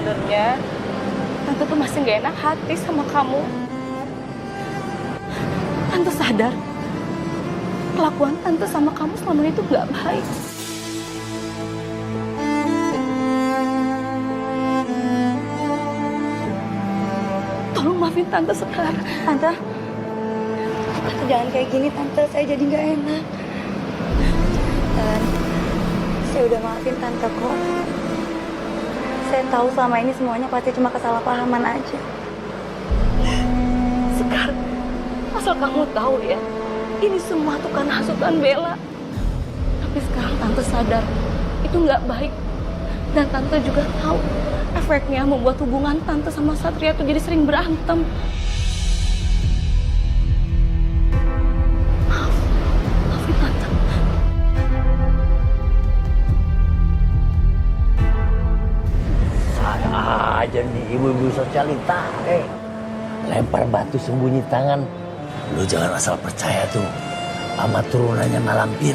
sebenarnya Tante tuh masih gak enak hati sama kamu. Tante sadar kelakuan Tante sama kamu selama itu gak baik. Tolong maafin Tante sekarang. Tante jangan kayak gini Tante, saya jadi nggak enak. Dan saya udah maafin Tante kok. Saya tahu selama ini semuanya pasti cuma kesalahpahaman aja. Sekar, asal kamu tahu ya, ini semua tuh karena hasutan Bella. Tapi sekarang Tante sadar itu nggak baik. Dan Tante juga tahu efeknya membuat hubungan Tante sama Satria tuh jadi sering berantem. Maafin Tante. Saya aja nih ibu-ibu sosialita, lempar batu sembunyi tangan. Lu jangan asal percaya tuh sama turunannya malampir.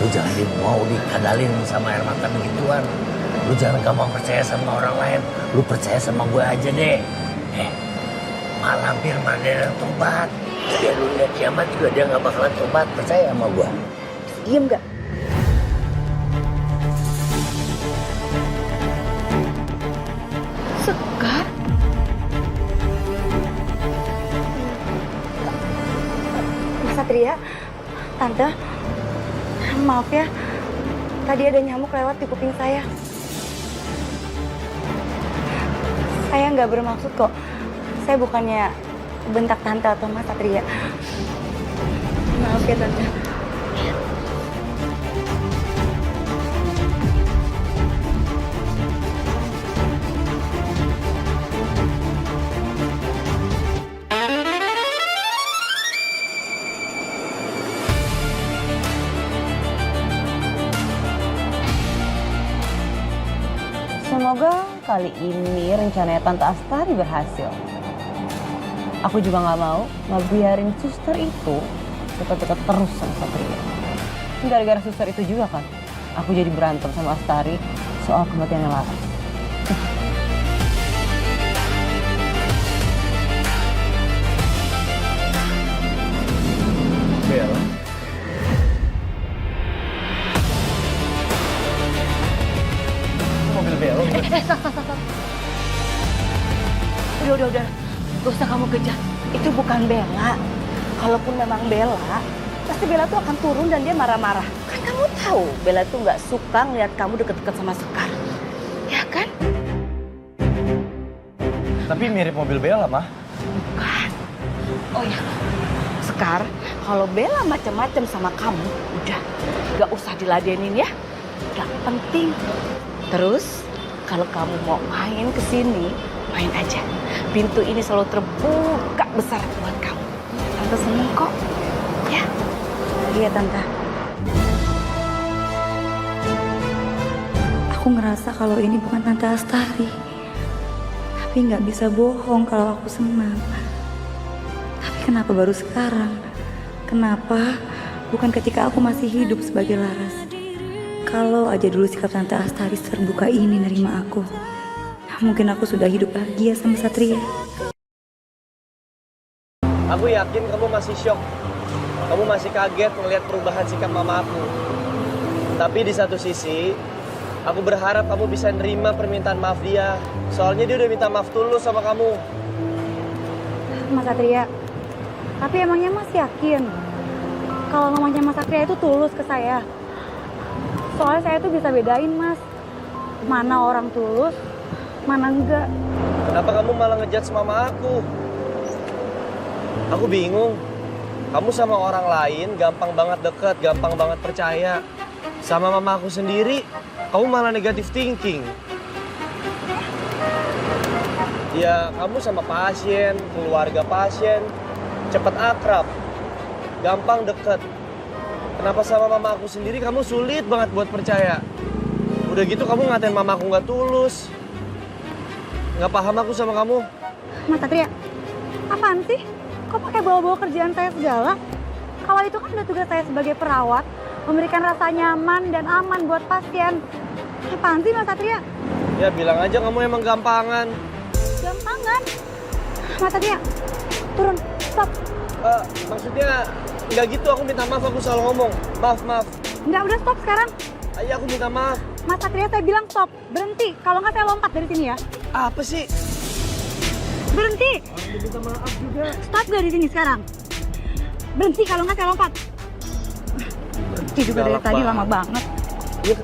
Lu jangan mau dikadalin sama air mata begituan. Lu jangan gampang percaya sama orang lain. Lu percaya sama gue aja deh. Malampir mana ada yang tobat. Dia lu lihat kiamat juga dia gak bakalan tobat. Percaya sama gue. Diem nggak? Sekar? Mas Satria, Tante, maaf ya. Tadi ada nyamuk lewat di kuping saya. Saya nggak bermaksud kok. Saya bukannya bentak Tante atau Mas Satria. Maaf ya Tante. Semoga kali ini rencananya Tante Astari berhasil. Aku juga nggak mau ngebiarin suster itu dekat-dekat terus sama Satria. Gara-gara suster itu juga kan, aku jadi berantem sama Astari soal kematiannya Laras. Bella. Mobil Bella. Udah. Gak usah kamu kejar. Itu bukan Bella. Kalaupun memang Bella, pasti Bella tuh akan turun dan dia marah-marah. Kan kamu tahu Bella tuh nggak suka ngeliat kamu deket-deket sama Sekar. Ya kan? Tapi mirip mobil Bella, Mah. Bukan. Oh ya, Sekar, kalau Bella macam-macam sama kamu, udah gak usah diladenin ya. Gak penting. Terus, kalau kamu mau main ke sini, main aja. Pintu ini selalu terbuka besar buat kamu. Tante seneng kok. Ya. Iya Tante. Aku ngerasa kalau ini bukan Tante Astari. Tapi nggak bisa bohong kalau aku senang. Tapi kenapa baru sekarang? Kenapa bukan ketika aku masih hidup sebagai Laras? Kalau aja dulu sikap Tante Astari terbuka ini nerima aku, mungkin aku sudah hidup bahagia sama Satria. Aku yakin kamu masih shock. Kamu masih kaget melihat perubahan sikap mama aku. Tapi di satu sisi, aku berharap kamu bisa nerima permintaan maaf dia. Soalnya dia udah minta maaf tulus sama kamu. Mas Satria, tapi emangnya Mas yakin kalau mamanya Mas Satria itu tulus ke saya? Soalnya saya tuh bisa bedain Mas, mana orang tulus, mana enggak. Kenapa kamu malah ngejudge mama aku? Aku bingung. Kamu sama orang lain gampang banget deket, gampang banget percaya. Sama mama aku sendiri, kamu malah negatif thinking. Ya, kamu sama pasien, keluarga pasien, cepet akrab, gampang deket. Kenapa sama mama aku sendiri kamu sulit banget buat percaya? Udah gitu kamu ngatain mama aku nggak tulus. Nggak paham aku sama kamu. Mas Satria, apaan sih? Kok pakai bawa-bawa kerjaan saya segala? Kalau itu kan udah tugas saya sebagai perawat, memberikan rasa nyaman dan aman buat pasien. Apaan sih Mas Satria? Ya bilang aja kamu emang gampangan. Gampangan. Mas Satria, turun, stop. Maksudnya nggak gitu, aku minta maaf, aku salah ngomong. Maaf. Nggak, udah stop sekarang. Ayo aku minta maaf. Mas Satria, saya bilang stop, berhenti. Kalau nggak saya lompat dari sini ya. Apa sih? Berhenti. Aku minta maaf juga. Stop dari sini sekarang. Berhenti, kalau nggak saya lompat. Berhenti juga dari Galak tadi, banget. lama banget. Ya,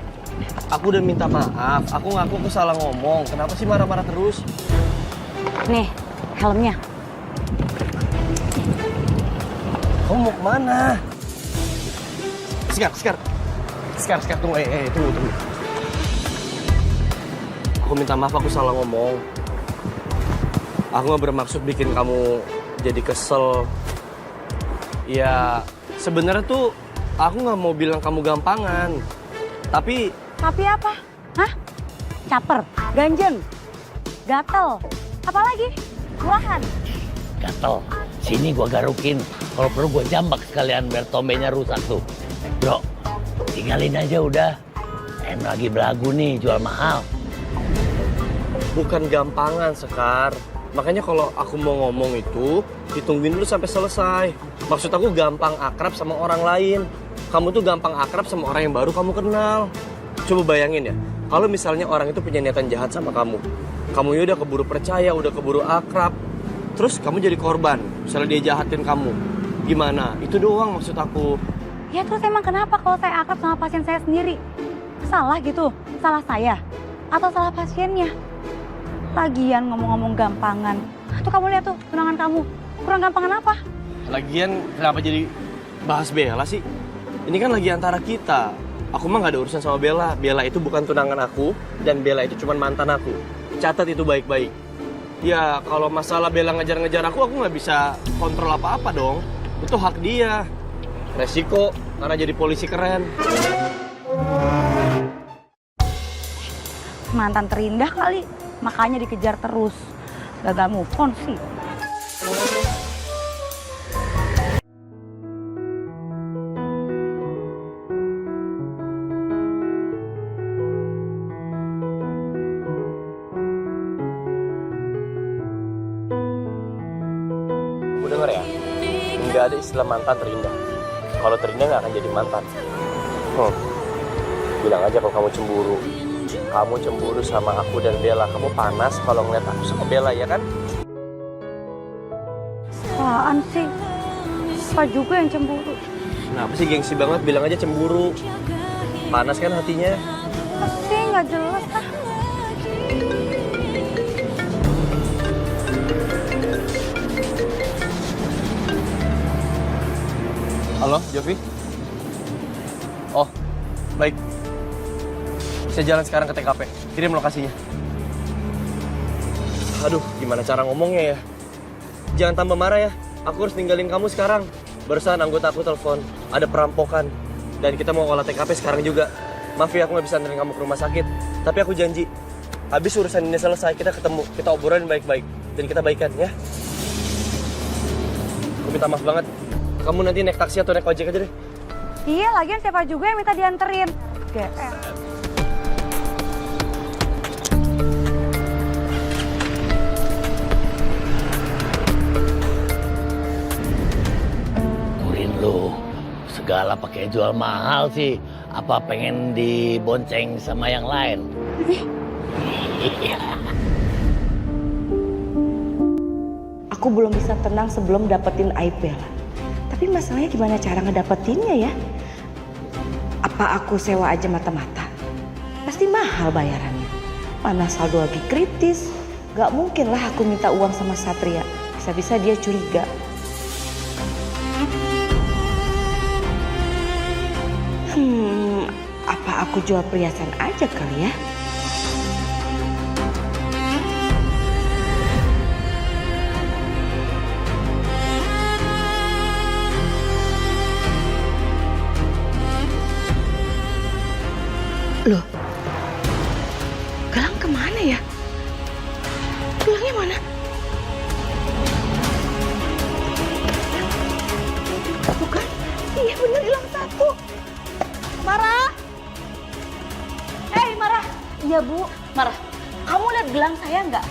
aku udah minta maaf. Aku ngaku aku salah ngomong. Kenapa sih marah-marah terus? Nih, helmnya. Kamu mau kemana? Sekar, tunggu, tunggu. Aku minta maaf, aku salah ngomong. Aku gak bermaksud bikin kamu jadi kesel. Ya, sebenarnya tuh aku gak mau bilang kamu gampangan. Tapi Tapi apa? Hah? Caper, ganjen, gatel, apalagi? Murahan. Gatel. Sini gua garukin. Kalau perlu gua jambak sekalian biar tombenya rusak tuh. Bro, tinggalin aja udah. Em lagi belagu nih, jual mahal. bukan gampangan, Sekar. Makanya kalau aku mau ngomong itu, ditungguin dulu sampai selesai. Maksud aku gampang akrab sama orang lain. Kamu tuh gampang akrab sama orang yang baru kamu kenal. Coba bayangin ya, kalau misalnya orang itu punya niatan jahat sama kamu. Kamu ya udah keburu percaya, udah keburu akrab. Terus kamu jadi korban, misalnya dia jahatin kamu. Gimana? Itu doang maksud aku. Ya terus emang kenapa kalau saya akrab sama pasien saya sendiri? Salah gitu? Salah saya? Atau salah pasiennya? Lagian ngomong-ngomong gampangan. Tuh kamu lihat tuh tunangan kamu. Kurang gampangan apa? Lagian kenapa jadi bahas Bella sih? Ini kan lagi antara kita. Aku mah gak ada urusan sama Bella. Bella itu bukan tunangan aku, dan Bella itu cuma mantan aku. Catat itu baik-baik. Ya kalau masalah Bella ngejar-ngejar aku gak bisa kontrol apa-apa dong. Itu hak dia. Resiko karena jadi polisi keren. Mantan terindah kali. Makanya dikejar terus. Gagal move on sih. Kamu denger ya? Nggak ada istilah mantan terindah. Kalau terindah nggak akan jadi mantan. Bilang aja kalau kamu cemburu. Kamu cemburu sama aku dan Bella. Kamu panas kalau ngeliat aku sama Bella, ya kan? Apaan sih? Apa juga yang cemburu? Kenapa sih gengsi banget? Bilang aja cemburu. Panas kan hatinya? Pasti nggak jelas ah. Halo, Jovi? Oh, baik. Saya jalan sekarang ke TKP. Kirim lokasinya. Aduh, gimana cara ngomongnya ya? Jangan tambah marah ya. Aku harus ninggalin kamu sekarang. Barusan anggota aku telepon. Ada perampokan. Dan kita mau olah TKP sekarang juga. Maaf ya, aku nggak bisa anterin kamu ke rumah sakit. Tapi aku janji, habis urusan ini selesai, kita ketemu. Kita obrolin baik-baik. Dan kita baikan, ya. Aku minta maaf banget. Kamu nanti naik taksi atau naik ojek aja deh. Iya, lagian siapa juga yang minta dianterin? GR. Nurin lu, segala pakai jual mahal sih. Apa pengen dibonceng sama yang lain? Iya. Aku belum bisa tenang sebelum dapetin aib Bella. Tapi masalahnya gimana cara ngedapetinnya ya? Apa aku sewa aja mata-mata? Pasti mahal bayarannya. Mana saldo lagi kritis. Gak mungkin lah aku minta uang sama Satria. Bisa-bisa dia curiga. Apa aku jual perhiasan aja kali ya? Loh, gelang kemana ya? Gelangnya mana? Bukan, iya bener hilang satu. Mara! Hei Mara! saya, Bu. Marah, kamu lihat gelang saya nggak?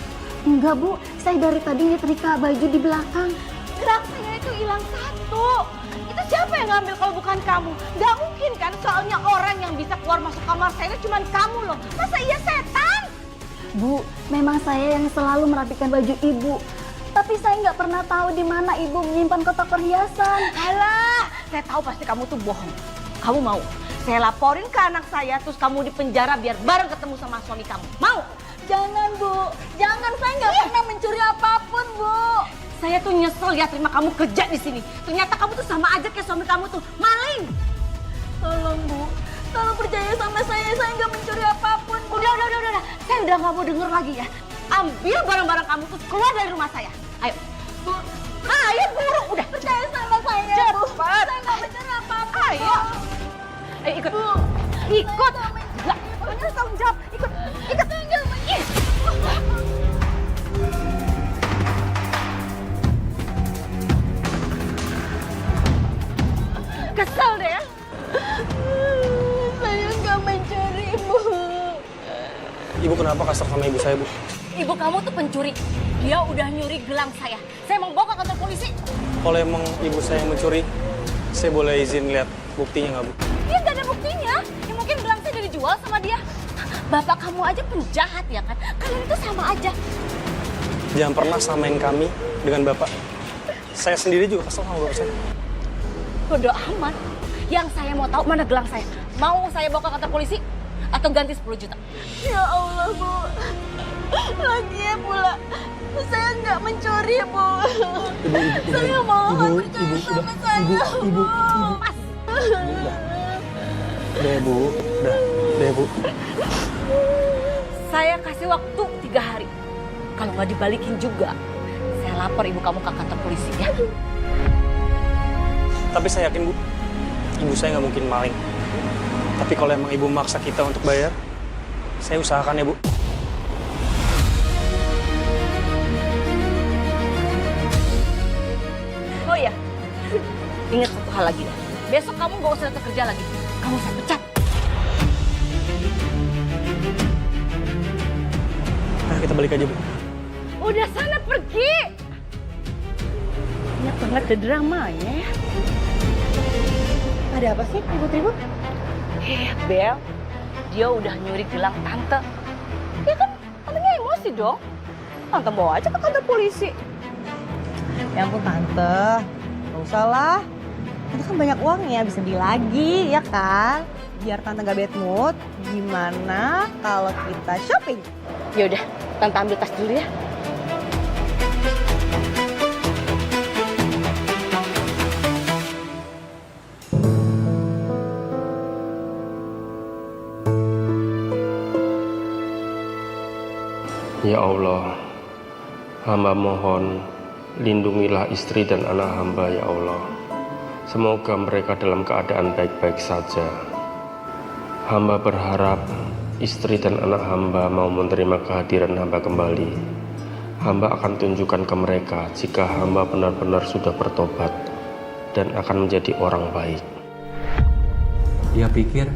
Enggak, Bu. Saya dari tadi nyetrika baju di belakang. Gelang saya itu hilang satu. Itu siapa yang ngambil kalau bukan kamu? Nggak mungkin kan, soalnya orang yang bisa keluar masuk kamar saya itu cuma kamu loh. Masa iya setan? Bu, memang saya yang selalu merapikan baju Ibu. Tapi saya nggak pernah tahu di mana Ibu menyimpan kotak perhiasan. Alah, saya tahu pasti kamu tuh bohong. Kamu mau? Saya laporin ke anak saya, terus kamu di penjara biar bareng ketemu sama suami kamu. Mau? Jangan, Bu. Jangan, saya nggak pernah mencuri apapun, Bu. Saya tuh nyesel ya terima kamu kerja di sini. Ternyata kamu tuh sama aja kayak suami kamu tuh, maling. Tolong, Bu. Tolong percaya sama saya nggak mencuri apapun, Bu. Udah. Saya udah nggak mau denger lagi ya. Ambil barang-barang kamu terus keluar dari rumah saya. Ayo. Bu, Ayo buru, udah. percaya sama saya, Bu. Cepat. Saya nggak mencuri apapun. Ayo. Ayo ikut. Bu. Ikut. Nggak, kamu harus tanggung jawab. Ikut. Ih. Kesel deh ya. Saya nggak mencuri, Bu. Ibu kenapa kasar sama ibu saya, Bu? Ibu kamu tuh pencuri. Dia udah nyuri gelang saya. Saya mau bawa ke kantor polisi. Kalau emang ibu saya yang mencuri, saya boleh izin lihat buktinya nggak, Bu? Dia nggak ada buktinya. Ya mungkin gelang saya udah dijual sama dia. Bapak kamu aja penjahat ya kan? Kalian itu sama aja. Jangan pernah samain kami dengan Bapak. Saya sendiri juga kesel sama Bapak saya. Bodoh amat. Yang saya mau tahu mana gelang saya. Mau saya bawa ke kantor polisi atau ganti 10 juta? Ya Allah, Bu. Lagian pula, saya nggak mencuri, Bu. Saya mohon percaya sama saya, Bu. Mas. Udah, Bu. Udah, Bu. Saya kasih waktu 3 hari. Kalau nggak dibalikin juga, saya lapor ibu kamu ke kantor polisi ya. Tapi saya yakin, Bu, ibu saya nggak mungkin maling. Tapi kalau emang ibu maksa kita untuk bayar, saya usahakan ya, Bu. Oh iya, ingat satu hal lagi ya. Besok kamu nggak usah datang kerja lagi. Kamu saya pecat. Nah, kita balik aja, Bu. Udah sana pergi. Banyak banget ada dramanya ya. Ada apa sih ribut-ribut? Bel, dia udah nyuri gelang tante. Ya kan, tantenya emosi dong. Tante bawa aja ke kantor polisi. Ya ampun Tante, gak usah lah. Itu kan banyak uangnya, bisa beli lagi, ya kan? Biar Tante gak bad mood, gimana kalau kita shopping? Ya udah, tante ambil tas dulu ya. Ya Allah, hamba mohon lindungilah istri dan anak hamba ya Allah. Semoga mereka dalam keadaan baik-baik saja. Hamba berharap istri dan anak hamba mau menerima kehadiran hamba kembali. Hamba akan tunjukkan ke mereka jika hamba benar-benar sudah bertobat dan akan menjadi orang baik. Dia pikir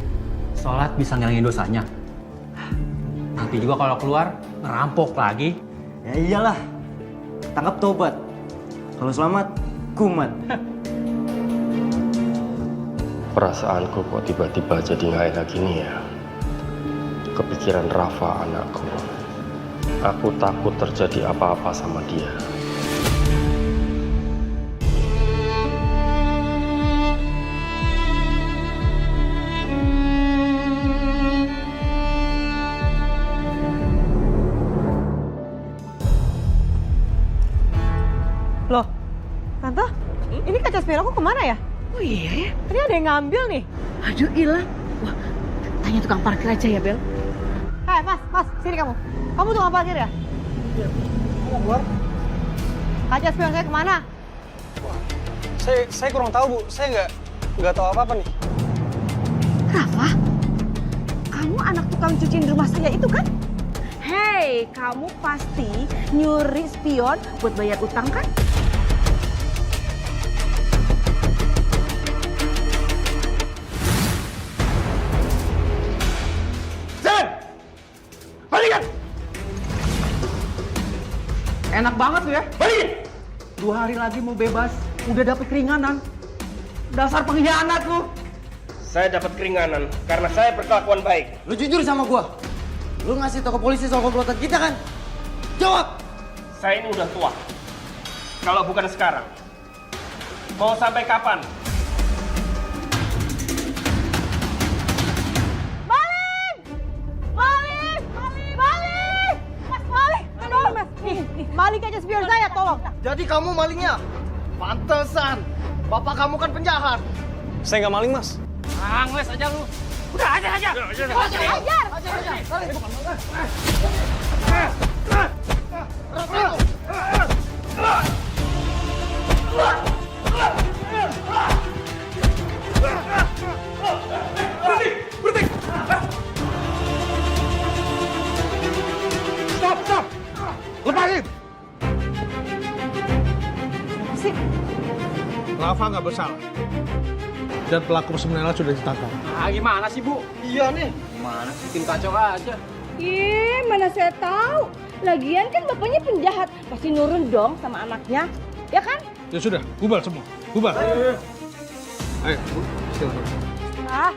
sholat bisa ngilangin dosanya. Nanti juga kalau keluar, ngerampok lagi. Ya iyalah, tangkap tobat. Kalau selamat, kumat. Perasaanku kok tiba-tiba jadi nggak enak gini ya. Kepikiran Rafa anakku. Aku takut terjadi apa-apa sama dia. Loh, Tante, ini kaca spion aku kemana ya? Oh iya ya? Tadi ada yang ngambil nih. Aduh hilang. Wah, tanya tukang parkir aja ya Bel. Hai mas, sini kamu. Kamu tukang parkir ya? Mau keluar? Kaca spion saya kemana? Saya kurang tahu, Bu. Saya nggak tahu apa-apa nih. Rafa, kamu anak tukang cuciin di rumah saya itu kan? Hei, kamu pasti nyuri spion buat bayar utang kan? Balikin! Enak banget lu ya. Balikin! 2 hari lagi mau bebas, udah dapet keringanan. Dasar pengkhianat lu. Saya dapat keringanan karena saya berkelakuan baik. Lu jujur sama gua. Lu ngasih tau ke polisi soal komplotan kita kan? Jawab! Saya ini udah tua. Kalau bukan sekarang, mau sampai kapan? Malik! Mas, Malik! Tolong, Mas. Nih, Malik aja spion saya, tolong. Jadi kamu malingnya? Pantesan. Bapak kamu kan penjahat. Saya nggak maling, Mas. Angles aja lu. Udah aja. Ajar! Stop! Lepasin! Rafa nggak bersalah. Dan pelaku sebenarnya sudah ditangkap. Ah, gimana sih, Bu? Iya nih. Gimana sih, bikin kacau aja. Ih, mana saya tahu. Lagian kan bapaknya penjahat. Pasti nurun dong sama anaknya. Ya kan? Ya sudah, bubar semua. Bubar. Ayo, silakan. Ah,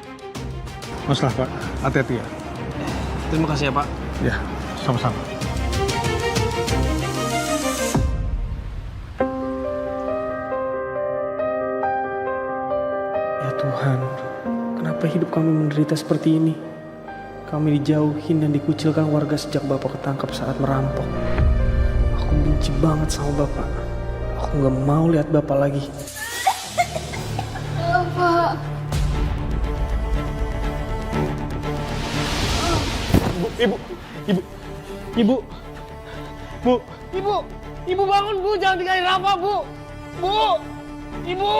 Mas Rafa, hati-hati ya. Terima kasih ya, Pak. Ya, sama-sama. Ya Tuhan, kenapa hidup kami menderita seperti ini? Kami dijauhin dan dikucilkan warga sejak Bapak ketangkap saat merampok. Aku benci banget sama Bapak. Aku gak mau lihat Bapak lagi. Ibu bangun Bu, jangan tinggalin Rafa Bu. Ibu.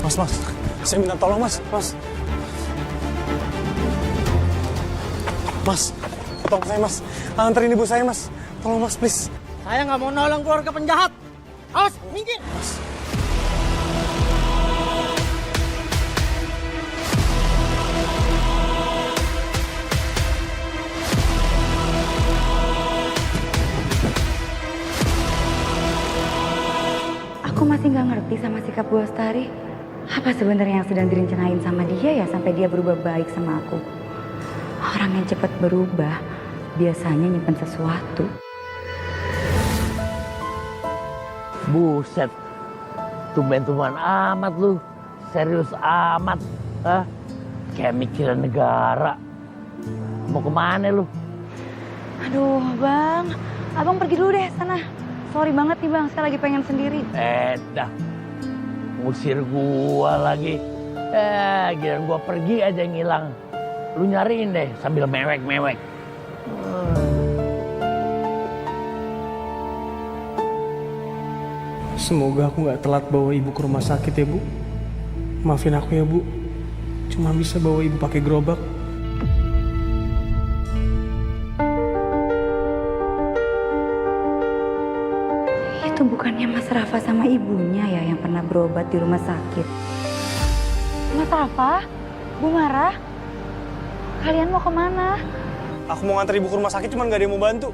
Mas, saya minta tolong, Mas. Mas, tolong saya, Mas. Anterin ibu saya, Mas. Tolong, Mas, please. Saya nggak mau nolong keluarga penjahat. Awas, minggir. Aku masih nggak ngerti sama sikap Bu Astari. Apa sebenarnya yang sedang direncanain sama dia ya sampai dia berubah baik sama aku? Orang yang cepat berubah biasanya nyimpen sesuatu. Buset. Tumben-tumben amat lu. Serius amat. Hah? Kayak mikiran negara. Mau kemana lu? Aduh bang, abang pergi dulu deh sana. Sorry banget nih bang, saya lagi pengen sendiri. Dah. Ngusir gua lagi. Giliran gua pergi aja ngilang. Lu nyariin deh sambil mewek-mewek. Semoga aku gak telat bawa ibu ke rumah sakit ya Bu. Maafin aku ya Bu. Cuma bisa bawa ibu pakai gerobak. Itu bukannya Mas Rafa sama ibunya ya yang pernah berobat di rumah sakit. Mas Rafa, Bu Mara, kalian mau kemana? Aku mau nganter ibu ke rumah sakit, cuman gak ada yang mau bantu.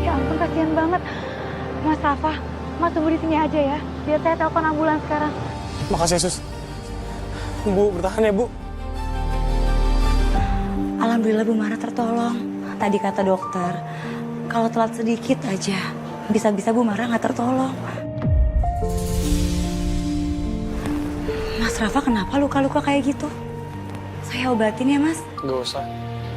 Ya ampun, kasihan banget. Mas Rafa, Mas tunggu di sini aja ya. Biar saya telepon ambulans sekarang. Makasih, Sus. Bu, bertahan ya, Bu. Alhamdulillah Bu Mara tertolong. Tadi kata dokter, kalau telat sedikit aja, bisa-bisa Bu Mara nggak tertolong. Mas Rafa kenapa luka-luka kayak gitu? Saya obatin ya Mas. Gak usah.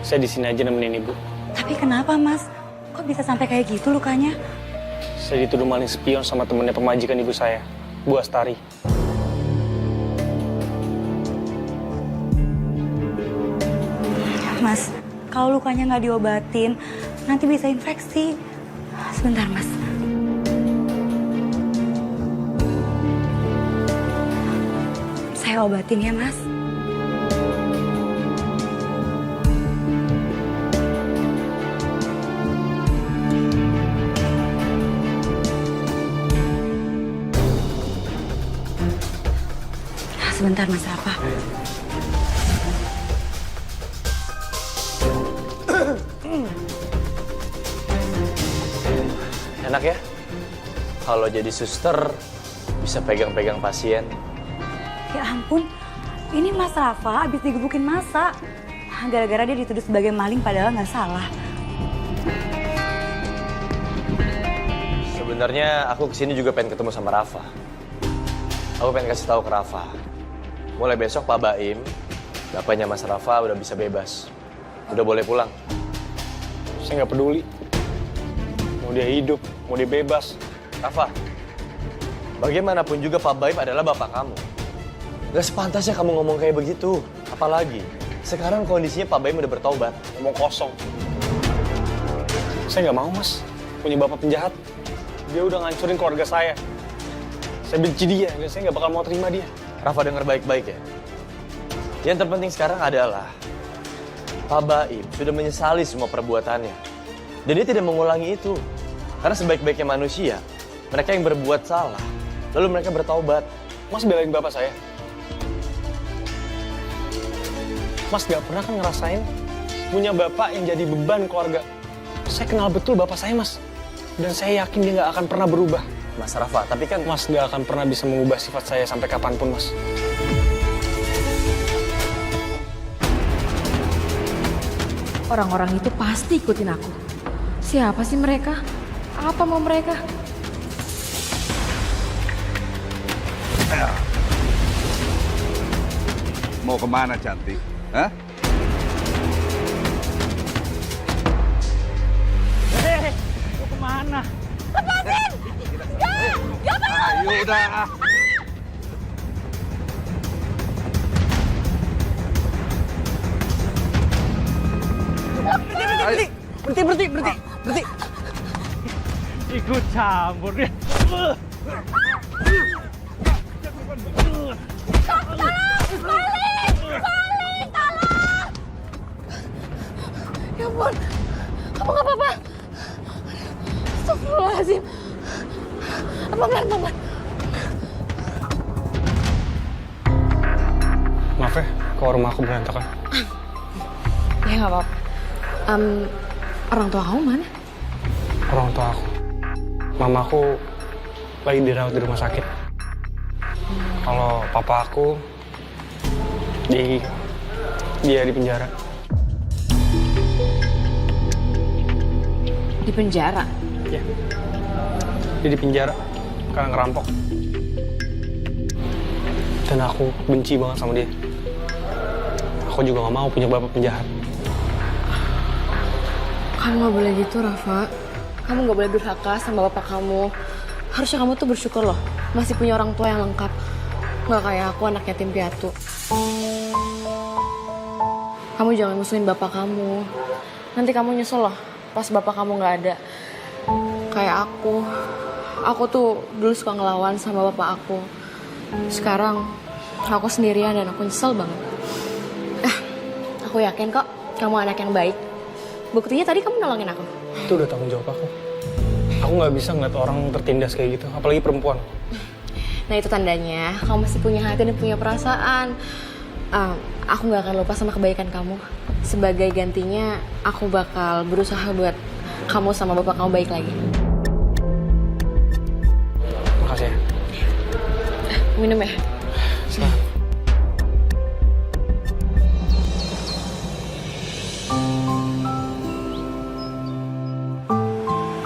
Saya di sini aja nemenin ibu. Tapi kenapa Mas? Kok bisa sampai kayak gitu lukanya? Saya dituduh maling spion sama temennya pemajikan ibu saya, Bu Astari. Mas, kalau lukanya nggak diobatin, nanti bisa infeksi. Sebentar Mas. Saya obatin ya Mas. Sebentar Mas Rafa. Enak ya? Kalau jadi suster bisa pegang-pegang pasien. Ya ampun, ini Mas Rafa habis digebukin masa. Gara-gara dia dituduh sebagai maling padahal nggak salah. Sebenarnya aku kesini juga pengen ketemu sama Rafa. Aku pengen kasih tahu ke Rafa. Mulai besok Pak Baim, bapaknya Mas Rafa udah bisa bebas. Udah boleh pulang. Saya nggak peduli. Mau dia hidup, mau dia bebas. Rafa, bagaimanapun juga Pak Baim adalah bapak kamu. Gak sepantasnya kamu ngomong kayak begitu. Apalagi, sekarang kondisinya Pak Baim udah bertobat. Ngomong kosong. Saya nggak mau, Mas. Punya bapak penjahat. Dia udah ngancurin keluarga saya. Saya benci dia, dan saya nggak bakal mau terima dia. Rafa denger baik-baik ya. Yang terpenting sekarang adalah Pak Baim sudah menyesali semua perbuatannya. Dan dia tidak mengulangi itu. Karena sebaik-baiknya manusia, mereka yang berbuat salah, lalu mereka bertaubat. Mas belain bapak saya. Mas gak pernah kan ngerasain punya bapak yang jadi beban keluarga. Saya kenal betul bapak saya, Mas. Dan saya yakin dia gak akan pernah berubah. Mas Rafa, tapi kan Mas gak akan pernah bisa mengubah sifat saya sampai kapanpun, Mas. Orang-orang itu pasti ikutin aku. Siapa sih mereka? Apa mau mereka? Mau kemana, cantik? Hah? Mau kemana? Lepasin! Gak mau! Ayo udah. Berhenti. Ikut campur dia. Ya ampun, kamu gak apa-apa? Astagfirullahaladzim. Pelan-pelan. Maaf ya, kalau rumah aku berantakan. Ya gak apa-apa. Orang tua kamu mana? Orang tua aku. Mamaku lagi dirawat di rumah sakit. Kalau papa aku dia di penjara. Di penjara? Ya. Dia di penjara karena ngerampok. Dan aku benci banget sama dia. Aku juga gak mau punya bapak penjahat. Kamu gak boleh gitu, Rafa. Kamu gak boleh durhaka sama bapak kamu. Harusnya kamu tuh bersyukur loh, masih punya orang tua yang lengkap. Gak kayak aku, anak yatim piatu. Kamu jangan musuhin bapak kamu. Nanti kamu nyesel loh, pas bapak kamu gak ada. Kayak aku tuh dulu suka ngelawan sama bapak aku. Sekarang aku sendirian dan aku nyesel banget. Aku yakin kok kamu anak yang baik. Buktinya tadi kamu nolongin aku. Itu udah tanggung jawab aku. Aku nggak bisa ngeliat orang tertindas kayak gitu, apalagi perempuan. Nah itu tandanya kamu masih punya hati dan punya perasaan. Aku nggak akan lupa sama kebaikan kamu. Sebagai gantinya, aku bakal berusaha buat kamu sama bapak kamu baik lagi. Makasih ya. Minum ya. Silahkan.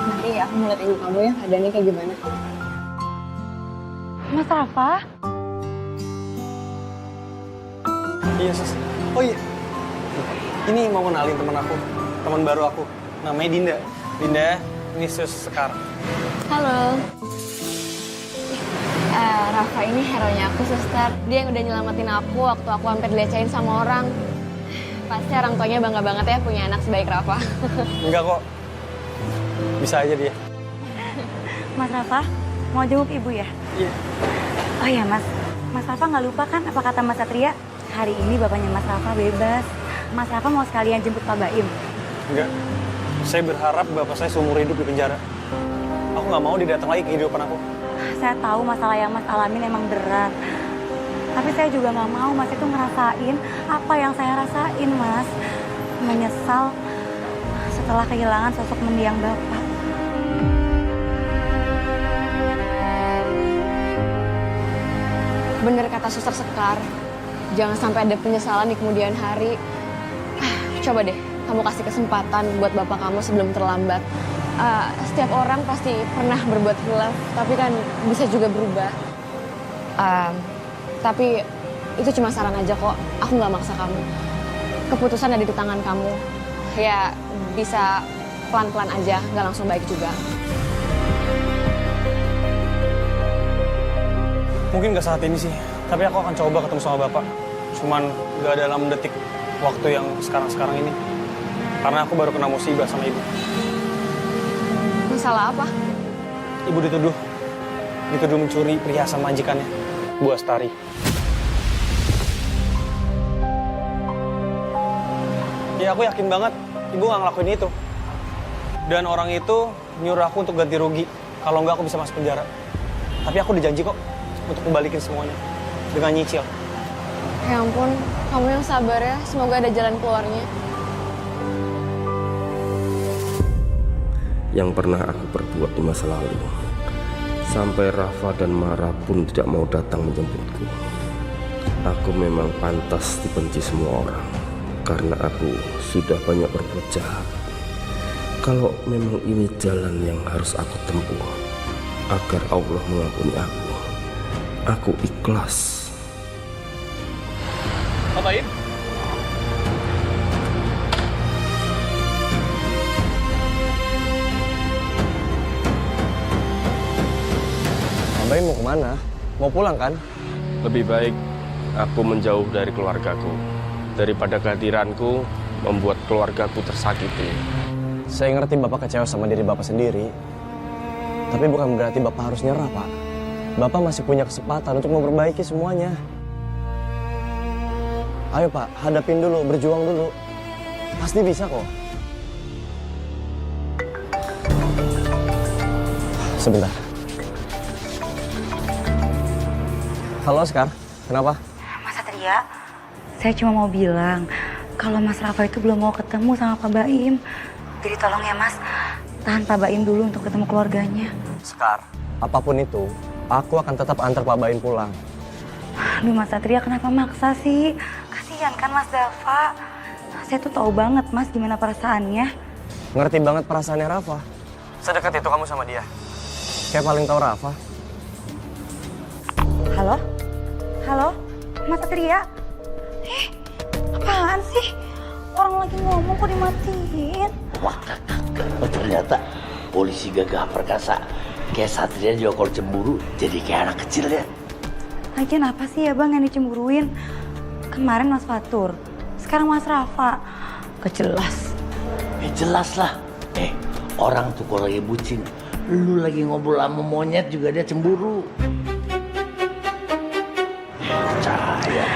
Nanti aku ngeliat ibu kamu ya, keadaannya kayak gimana. Mas Rafa? Iya, Sus. Oh iya. Ini mau kenalin teman aku, teman baru aku. Namanya Dinda. Dinda, ini Sus Sekar. Halo. Rafa ini hero-nya aku, suster. Dia yang udah nyelamatin aku waktu aku hampir dilecehin sama orang. Pasti orang tuanya bangga banget ya punya anak sebaik Rafa. Enggak kok. Bisa aja dia. Mas Rafa, mau jenguk ibu ya? Iya. Oh iya Mas, Mas Rafa nggak lupa kan apa kata Mas Satria? Hari ini bapaknya Mas Rafa bebas. Mas Rafa mau sekalian jemput Pak Baim. Enggak. Saya berharap bapak saya seumur hidup di penjara. Aku nggak mau dia datang lagi ke kehidupan aku. Saya tahu masalah yang Mas alamin emang berat. Tapi saya juga nggak mau Mas itu ngerasain apa yang saya rasain, Mas. Menyesal setelah kehilangan sosok mendiang Bapak. Bener kata Suster Sekar, jangan sampai ada penyesalan di kemudian hari. Coba deh, kamu kasih kesempatan buat bapak kamu sebelum terlambat. Setiap orang pasti pernah berbuat hilaf, tapi kan bisa juga berubah. Tapi itu cuma saran aja kok, aku nggak maksa kamu. Keputusan ada di tangan kamu. Ya bisa pelan-pelan aja, nggak langsung baik juga. Mungkin gak saat ini sih, tapi aku akan coba ketemu sama Bapak. Cuman gak dalam detik waktu yang sekarang-sekarang ini. Karena aku baru kena musibah sama Ibu. Masalah apa? Ibu dituduh mencuri perhiasan majikannya, Bu Astari. Ya aku yakin banget Ibu gak ngelakuin itu. Dan orang itu nyuruh aku untuk ganti rugi. Kalau enggak aku bisa masuk penjara. Tapi aku udah janji kok untuk membalikin semuanya dengan nyicil. Ya ampun, kamu yang sabar ya. Semoga ada jalan keluarnya. Yang pernah aku perbuat di masa lalu, sampai Rafa dan Mara pun tidak mau datang menjemputku. Aku memang pantas dibenci semua orang, karena aku sudah banyak berbuat jahat. Kalau memang ini jalan yang harus aku tempuh, agar Allah mengampuni aku ikhlas. Ngapain? Ngapain mau kemana? Mau pulang kan? Lebih baik aku menjauh dari keluargaku, daripada kehadiranku membuat keluargaku tersakiti. Saya ngerti Bapak kecewa sama diri Bapak sendiri. Tapi bukan berarti Bapak harus nyerah, Pak. Bapak masih punya kesempatan untuk memperbaiki semuanya. Ayo Pak, hadapin dulu, berjuang dulu. Pasti bisa kok. Sebentar. Halo Sekar, kenapa? Mas Satria, saya cuma mau bilang kalau Mas Rafa itu belum mau ketemu sama Pak Baim. Jadi tolong ya Mas, tahan Pak Baim dulu untuk ketemu keluarganya. Sekar, apapun itu, aku akan tetap antar Pak Baim pulang. Aduh Mas Satria, kenapa maksa sih? Kasihan kan Mas Dava. Saya tuh tahu banget Mas gimana perasaannya. Ngerti banget perasaannya Rafa. Sedekat itu kamu sama dia. Kayak paling tahu Rafa. Halo? Halo? Mas Satria? Apaan sih? Orang lagi ngomong kok dimatiin? Wah, oh, ternyata polisi gagah perkasa. Kayak Satria juga kalau cemburu jadi kayak anak kecil ya. Lagian apa sih ya Bang yang dicemburuin? Kemarin Mas Fatur, sekarang Mas Rafa. Kejelas. Jelas lah. Orang tuh kalau lagi bucin, lu lagi ngobrol sama monyet juga dia cemburu. Percaya.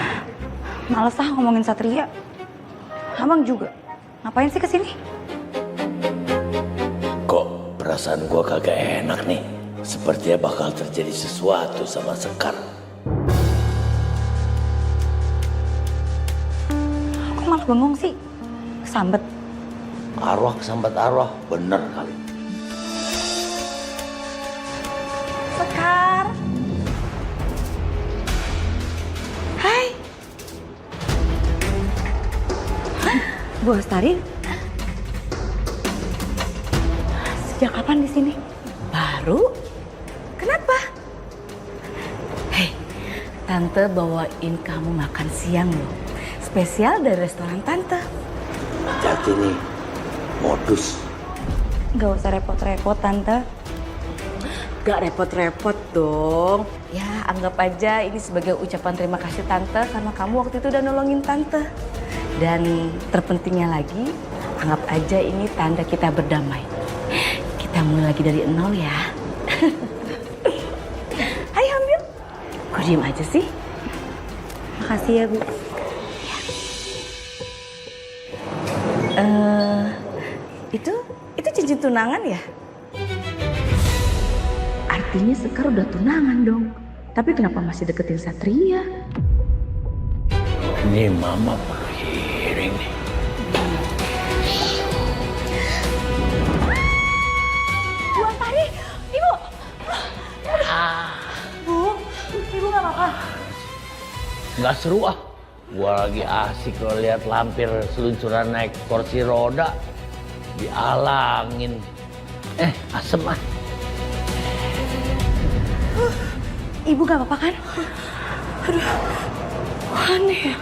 Males ah ngomongin Satria. Abang juga. Ngapain sih kesini? Kok perasaan gua kagak enak nih. Sepertinya bakal terjadi sesuatu sama Sekar. Kok malah bengong sih? Kesambet. Arwah kesambat arwah, bener kali. Sekar. Hai. Bu Astari. Sejak kapan di sini? Baru? Kenapa? Hei, Tante bawain kamu makan siang loh. Spesial dari restoran Tante. Hati nih, modus. Gak usah repot-repot, Tante. Gak repot-repot dong. Ya, anggap aja ini sebagai ucapan terima kasih Tante karena kamu waktu itu udah nolongin Tante. Dan terpentingnya lagi, anggap aja ini tanda kita berdamai. Kita mulai lagi dari nol ya. Ayo ambil. Kok diem aja sih? Makasih ya, Bu. Itu cincin tunangan ya? Artinya Sekar udah tunangan dong. Tapi kenapa masih deketin Satria? Ini mama perlu hearing nih. Bu Astari, Ibu. Bu, Ibu nggak apa-apa. Nggak seru ah. Gua lagi asik kalau lihat lampir seluncuran naik kursi roda. Dialangin. Asem ah. Ibu nggak apa-apa kan? Aduh, aneh ya.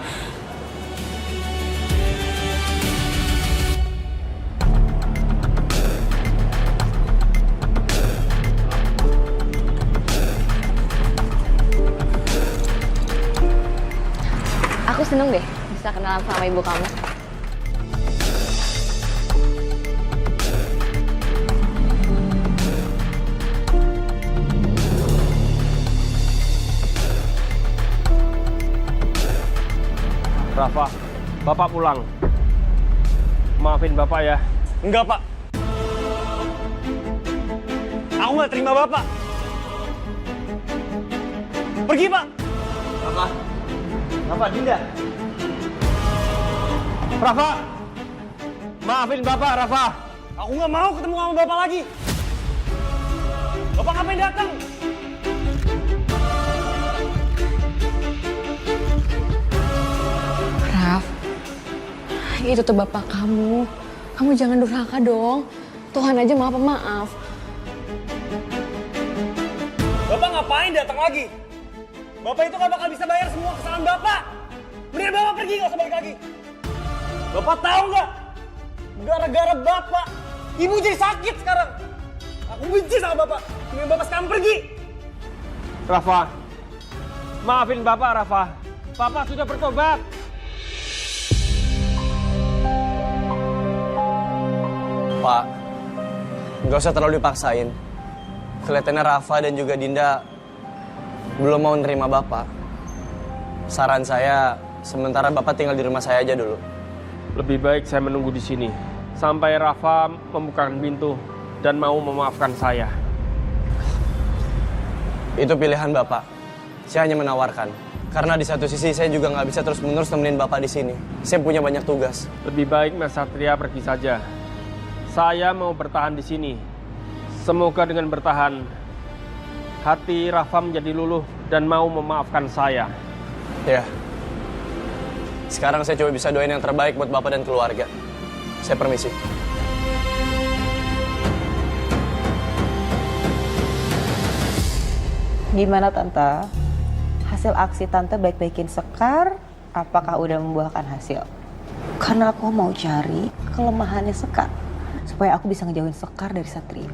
Aku seneng deh bisa kenalan sama ibu kamu. Rafa, Bapak pulang. Maafin Bapak ya. Enggak, Pak. Aku nggak terima Bapak. Pergi, Pak. Rafa, Dinda. Rafa, maafin Bapak, Rafa. Aku nggak mau ketemu sama Bapak lagi. Bapak ngapain datang? Raf, itu tuh bapak kamu. Kamu jangan durhaka dong. Tuhan aja maaf. Bapak ngapain datang lagi? Bapak itu nggak bakal bisa bayar semua kesalahan Bapak. Mendingan Bapak pergi, nggak usah balik lagi. Bapak tahu nggak? Gara-gara Bapak, Ibu jadi sakit sekarang. Aku benci sama Bapak. Mendingan Bapak sekarang pergi. Rafa, maafin Bapak, Rafa. Bapak sudah bertobat. Pak, nggak usah terlalu dipaksain. Kelihatannya Rafa dan juga Dinda belum mau nerima Bapak. Saran saya, sementara Bapak tinggal di rumah saya aja dulu. Lebih baik saya menunggu di sini sampai Rafa membukakan pintu dan mau memaafkan saya. Itu pilihan Bapak. Saya hanya menawarkan. Karena di satu sisi saya juga nggak bisa terus-menerus nemenin Bapak di sini. Saya punya banyak tugas. Lebih baik Mas Satria pergi saja. Saya mau bertahan di sini. Semoga dengan bertahan, hati Rafa menjadi luluh dan mau memaafkan saya. Ya. Sekarang saya coba bisa doain yang terbaik buat Bapak dan keluarga. Saya permisi. Gimana Tante? Hasil aksi Tante baik-baikin Sekar, apakah udah membuahkan hasil? Karena aku mau cari kelemahannya Sekar, supaya aku bisa ngejauhin Sekar dari Satria.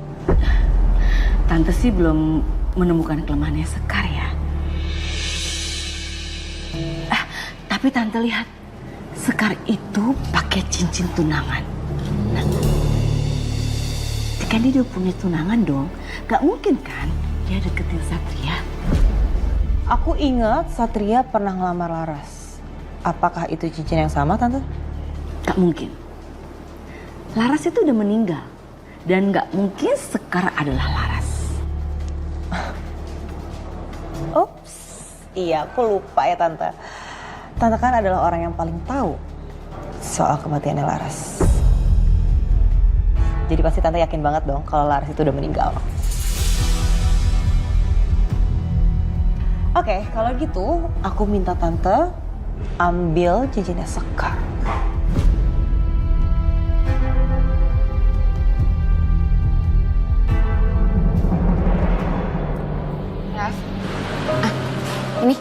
Tante sih belum menemukan kelemahannya Sekar ya. Tapi Tante lihat, Sekar itu pakai cincin tunangan. Nah, kan dia udah punya tunangan dong, gak mungkin kan dia deketin Satria. Aku ingat Satria pernah ngelamar Laras. Apakah itu cincin yang sama, Tante? Gak mungkin. Laras itu udah meninggal. Dan gak mungkin Sekar adalah Laras. Ups, iya aku lupa ya Tante. Tante kan adalah orang yang paling tahu soal kematiannya Laras. Jadi pasti Tante yakin banget dong kalau Laras itu udah meninggal. Oke, kalau gitu aku minta Tante ambil cincinnya Sekar. Raf, ini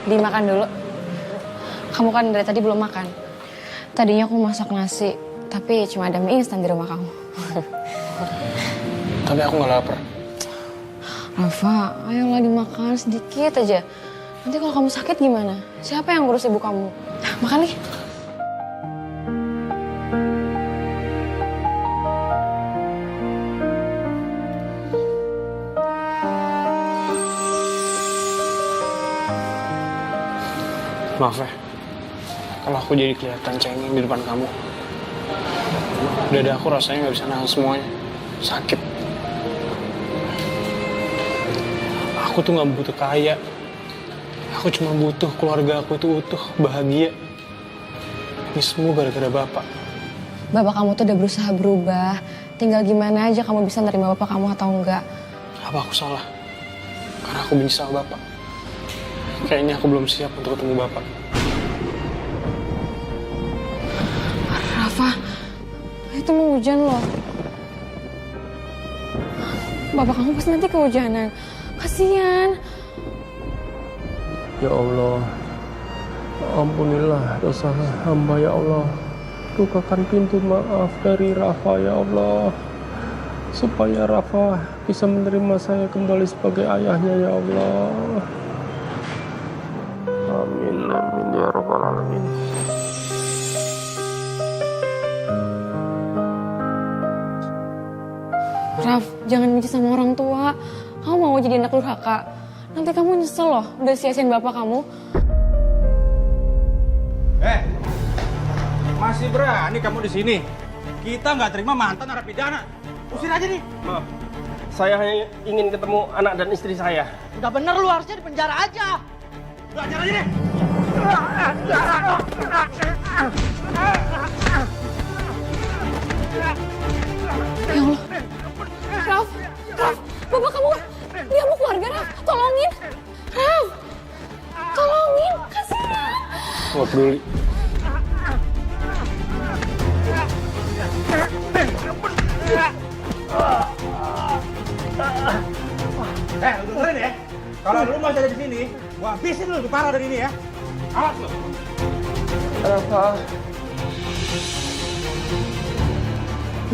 dimakan dulu. Kamu kan dari tadi belum makan. Tadinya aku masak nasi, tapi cuma ada mie instan di rumah kamu. Tapi aku nggak lapar. Rafa, ayolah dimakan sedikit aja. Nanti kalau kamu sakit gimana? Siapa yang ngurus ibu kamu? Makan nih. Maaf ya, kalau aku jadi kelihatan cengeng di depan kamu. Dada aku rasanya nggak bisa nahan semuanya, sakit. Aku tuh nggak butuh kaya, Aku cuma butuh keluarga aku itu utuh, bahagia. Ini semua gara-gara Bapak. Bapak kamu tuh udah berusaha berubah. Tinggal gimana aja kamu bisa nerima bapak kamu atau enggak. Apa aku salah? Karena aku benci sama Bapak. Kayaknya aku belum siap untuk ketemu Bapak. Rafa, itu mau hujan loh. Bapak kamu pasti nanti kehujanan. Kasian. Ya Allah, ampunilah dosa hamba ya Allah. Bukakan pintu maaf dari Rafa ya Allah. Supaya Rafa bisa menerima saya kembali sebagai ayahnya ya Allah. Amin, amin ya Rabbal Alamin. Raf, jangan benci sama orang tua. Kamu mau jadi anak durhaka. Nanti kamu nyesel loh, udah sia-siain bapak kamu. Masih berani kamu di sini? Kita nggak terima mantan narapidana. Usir aja nih. Maaf, saya hanya ingin ketemu anak dan istri saya. Udah bener lu harusnya di penjara aja. Udah ajar aja deh. Ya Allah. Raf, bapak kamu, dia mau keluarga, Raf. Tolongin. Raf, tolongin, kasihan. Nggak peduli. Lu dengerin ya. Kalau lu masih ada di sini, gua habisin lu lebih parah dari ini ya. Awas lu. Rafa,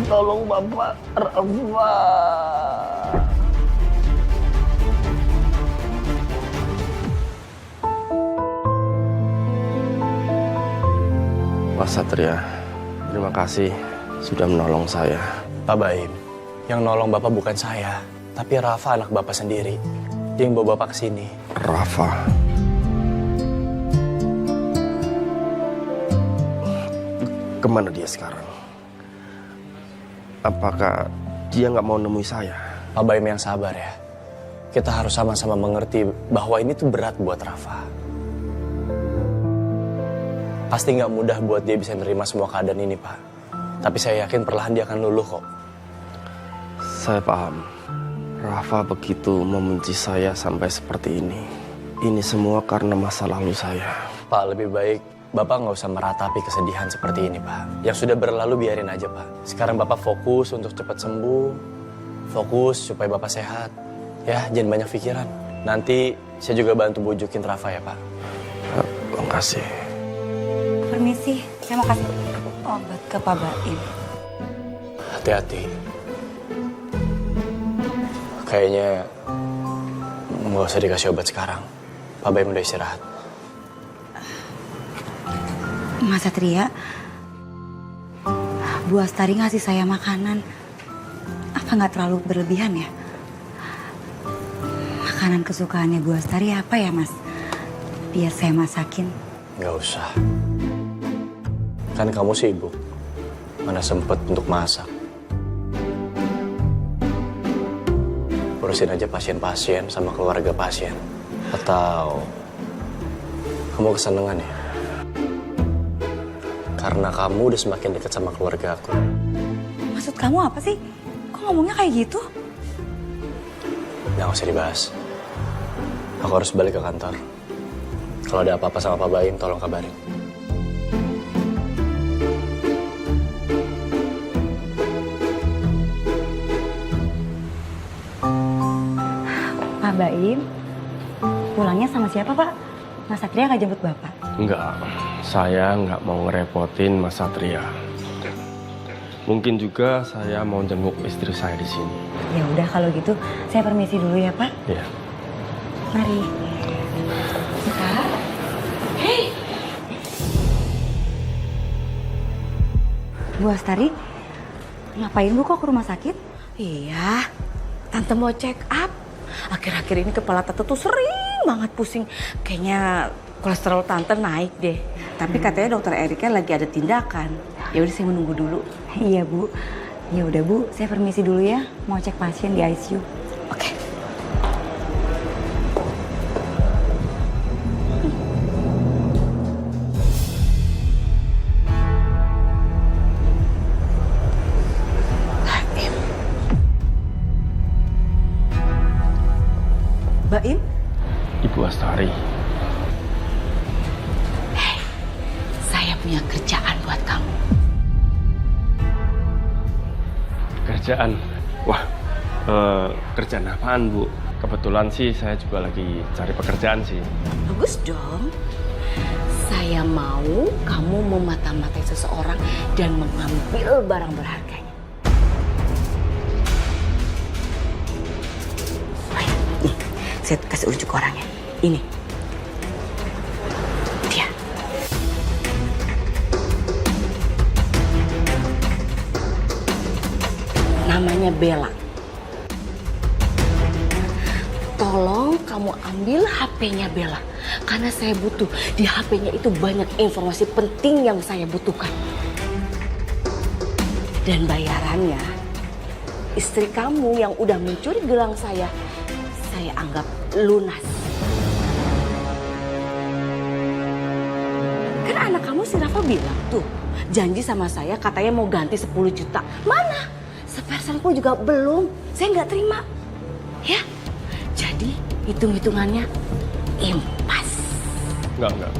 tolong Bapak Rafa. Pak Satria, terima kasih sudah menolong saya. Pak Baim, yang nolong Bapak bukan saya, tapi Rafa anak Bapak sendiri. Dia yang bawa Bapak ke sini. Rafa. Kemana dia sekarang? Apakah dia nggak mau nemui saya? Pak Baim yang sabar ya. Kita harus sama-sama mengerti bahwa ini tuh berat buat Rafa. Pasti nggak mudah buat dia bisa menerima semua keadaan ini, Pak. Tapi saya yakin perlahan dia akan luluh kok. Saya paham. Rafa begitu membenci saya sampai seperti ini. Ini semua karena masa lalu saya. Pak, lebih baik Bapak nggak usah meratapi kesedihan seperti ini, Pak. Yang sudah berlalu biarin aja, Pak. Sekarang Bapak fokus untuk cepat sembuh. Fokus supaya Bapak sehat. Ya, jangan banyak pikiran. Nanti saya juga bantu bujukin Rafa ya, Pak. Terima kasih. Permisi, saya mau kasih obat ke Pak Baim. Hati-hati. Kayaknya nggak usah dikasih obat sekarang. Pak Baim udah istirahat. Mas Satria, Bu Astari ngasih saya makanan. Apa nggak terlalu berlebihan ya? Makanan kesukaannya Bu Astari apa ya, Mas? Biar saya masakin. Nggak usah. Kan kamu sibuk. Mana sempet untuk masak. Urusin aja pasien-pasien sama keluarga pasien. Atau kamu kesenangan ya? Karena kamu udah semakin dekat sama keluarga aku. Maksud kamu apa sih? Kok ngomongnya kayak gitu? Nggak usah dibahas. Aku harus balik ke kantor. Kalau ada apa-apa sama Pak Baim, tolong kabarin. Pak Baim, pulangnya sama siapa, Pak? Mas Satria nggak jemput Bapak? Enggak, saya nggak mau ngerepotin Mas Satria. Mungkin juga saya mau jenguk istri saya di sini. Ya udah kalau gitu, saya permisi dulu ya, Pak. Ya. Mari. Kak. Hei. Bu Astari, ngapain Bu kok ke rumah sakit? Iya, Tante mau check up. Akhir-akhir ini kepala Tante tuh sering banget pusing. Kayaknya kolesterol Tante naik deh. Tapi katanya dokter Erika lagi ada tindakan. Ya udah saya menunggu dulu. Iya Bu. Ya udah Bu, saya permisi dulu ya. Mau cek pasien di ICU. Oke. punya kerjaan buat kamu. Kerjaan? Wah, kerjaan apaan, Bu? Kebetulan sih saya juga lagi cari pekerjaan sih. Bagus dong. Saya mau kamu memata-matai seseorang dan mengambil barang berharganya. Nih, saya kasih unjuk orangnya. Ini. Dia. Namanya Bella. Tolong kamu ambil HP-nya Bella. Karena saya butuh. Di HP-nya itu banyak informasi penting yang saya butuhkan. Dan bayarannya, istri kamu yang udah mencuri gelang saya anggap lunas. Kan anak kamu si Rafa bilang tuh, janji sama saya katanya mau ganti 10 juta. Mana? Sepersenku juga belum. Saya nggak terima. Ya, jadi hitung-hitungannya impas. Enggak.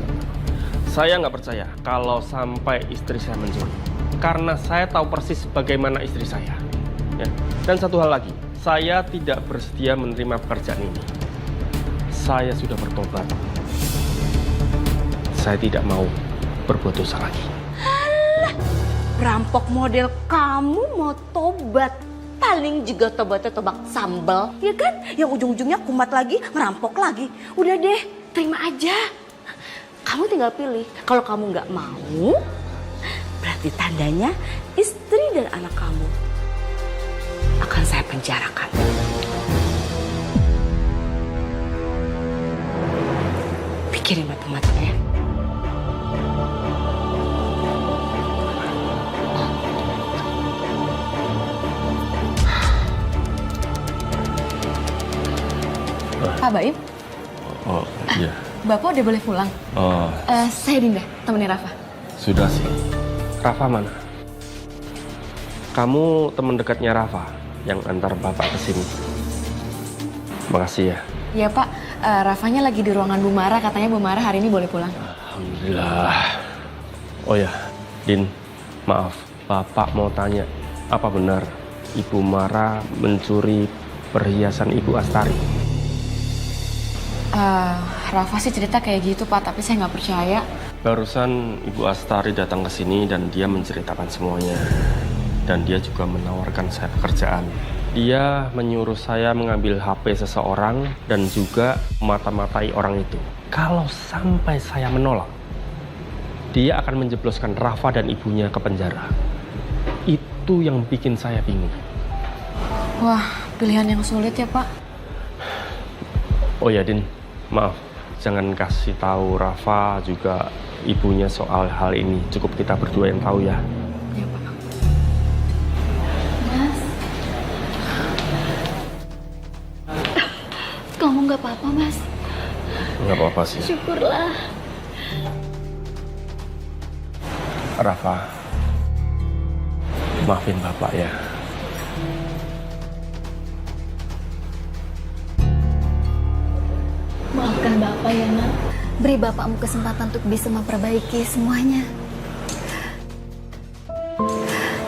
Saya nggak percaya kalau sampai istri saya mencuri. Karena saya tahu persis bagaimana istri saya. Ya. Dan satu hal lagi, saya tidak bersedia menerima pekerjaan ini. Saya sudah bertobat. Saya tidak mau berbuat dosa lagi. Alah, perampok model kamu mau tobat. Paling juga tobatnya tobat sambal, ya kan? Yang ujung-ujungnya kumat lagi, ngerampok lagi. Udah deh, terima aja. Kamu tinggal pilih. Kalau kamu nggak mau, berarti tandanya istri dan anak kamu akan saya penjarakan. Pikirin matematikanya. Pak Baim, Oh, iya. Bapak udah boleh pulang. Oh, Saya Dinda, temennya Rafa. sudah sih. Rafa mana? Kamu teman dekatnya Rafa yang antar Bapak ke sini. Makasih ya. Iya Pak, Rafanya lagi di ruangan Bu Mara, katanya Bu Mara hari ini boleh pulang. Alhamdulillah. Oh ya, Din, maaf. Bapak mau tanya, apa benar Ibu Mara mencuri perhiasan Ibu Astari? Rafa sih cerita kayak gitu Pak, tapi saya nggak percaya. Barusan Ibu Astari datang ke sini dan dia menceritakan semuanya. Dan dia juga menawarkan saya pekerjaan. Dia menyuruh saya mengambil HP seseorang dan juga mata-matai orang itu. Kalau sampai saya menolak, dia akan menjebloskan Rafa dan ibunya ke penjara. Itu yang bikin saya bingung. Wah, pilihan yang sulit ya Pak. Oh ya Din, maaf. Jangan kasih tahu Rafa juga ibunya soal hal ini. Cukup kita berdua yang tahu ya. Iya Pak. Mas, kamu nggak apa-apa Mas? Nggak apa-apa sih. Syukurlah. Rafa, maafin Bapak ya. Maafkan Bapak ya Nak. Beri Bapakmu kesempatan untuk bisa memperbaiki semuanya.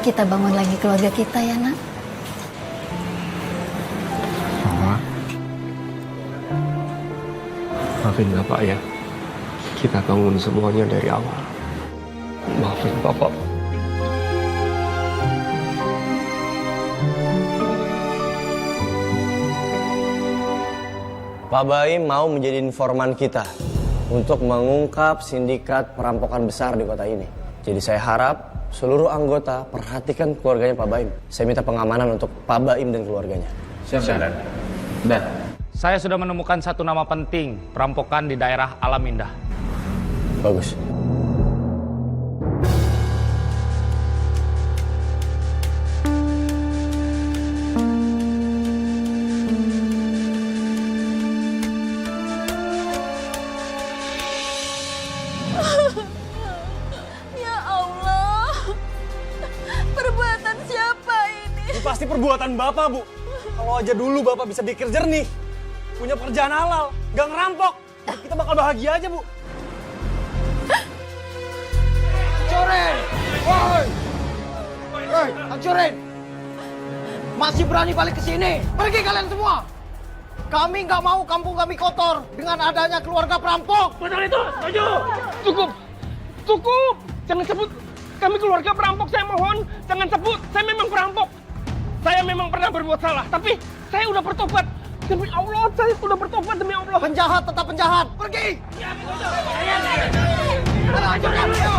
Kita bangun lagi keluarga kita ya Nak. Rafa, maafin Bapak ya. Kita bangun semuanya dari awal. Maafin Bapak. Pak Baim mau menjadi informan kita untuk mengungkap sindikat perampokan besar di kota ini. Jadi saya harap seluruh anggota perhatikan keluarganya Pak Baim. Saya minta pengamanan untuk Pak Baim dan keluarganya. Siap. Dan saya sudah menemukan satu nama penting perampokan di daerah Alam Indah. Bagus. Ya Allah, perbuatan siapa ini? Ini pasti perbuatan Bapak, Bu. Kalau aja dulu Bapak bisa pikir jernih, punya pekerjaan halal, gak ngerampok, kita bakal bahagia aja, Bu. hancurin. Masih berani balik ke sini? Pergi kalian semua. Kami nggak mau kampung kami kotor dengan adanya keluarga perampok. Betul itu, setuju. Cukup, cukup. Jangan sebut kami keluarga perampok, saya mohon. Jangan sebut, saya memang perampok. Saya memang pernah berbuat salah, tapi saya udah bertobat. Demi Allah, saya sudah bertobat demi Allah. Penjahat tetap penjahat. Pergi. Hancurin itu.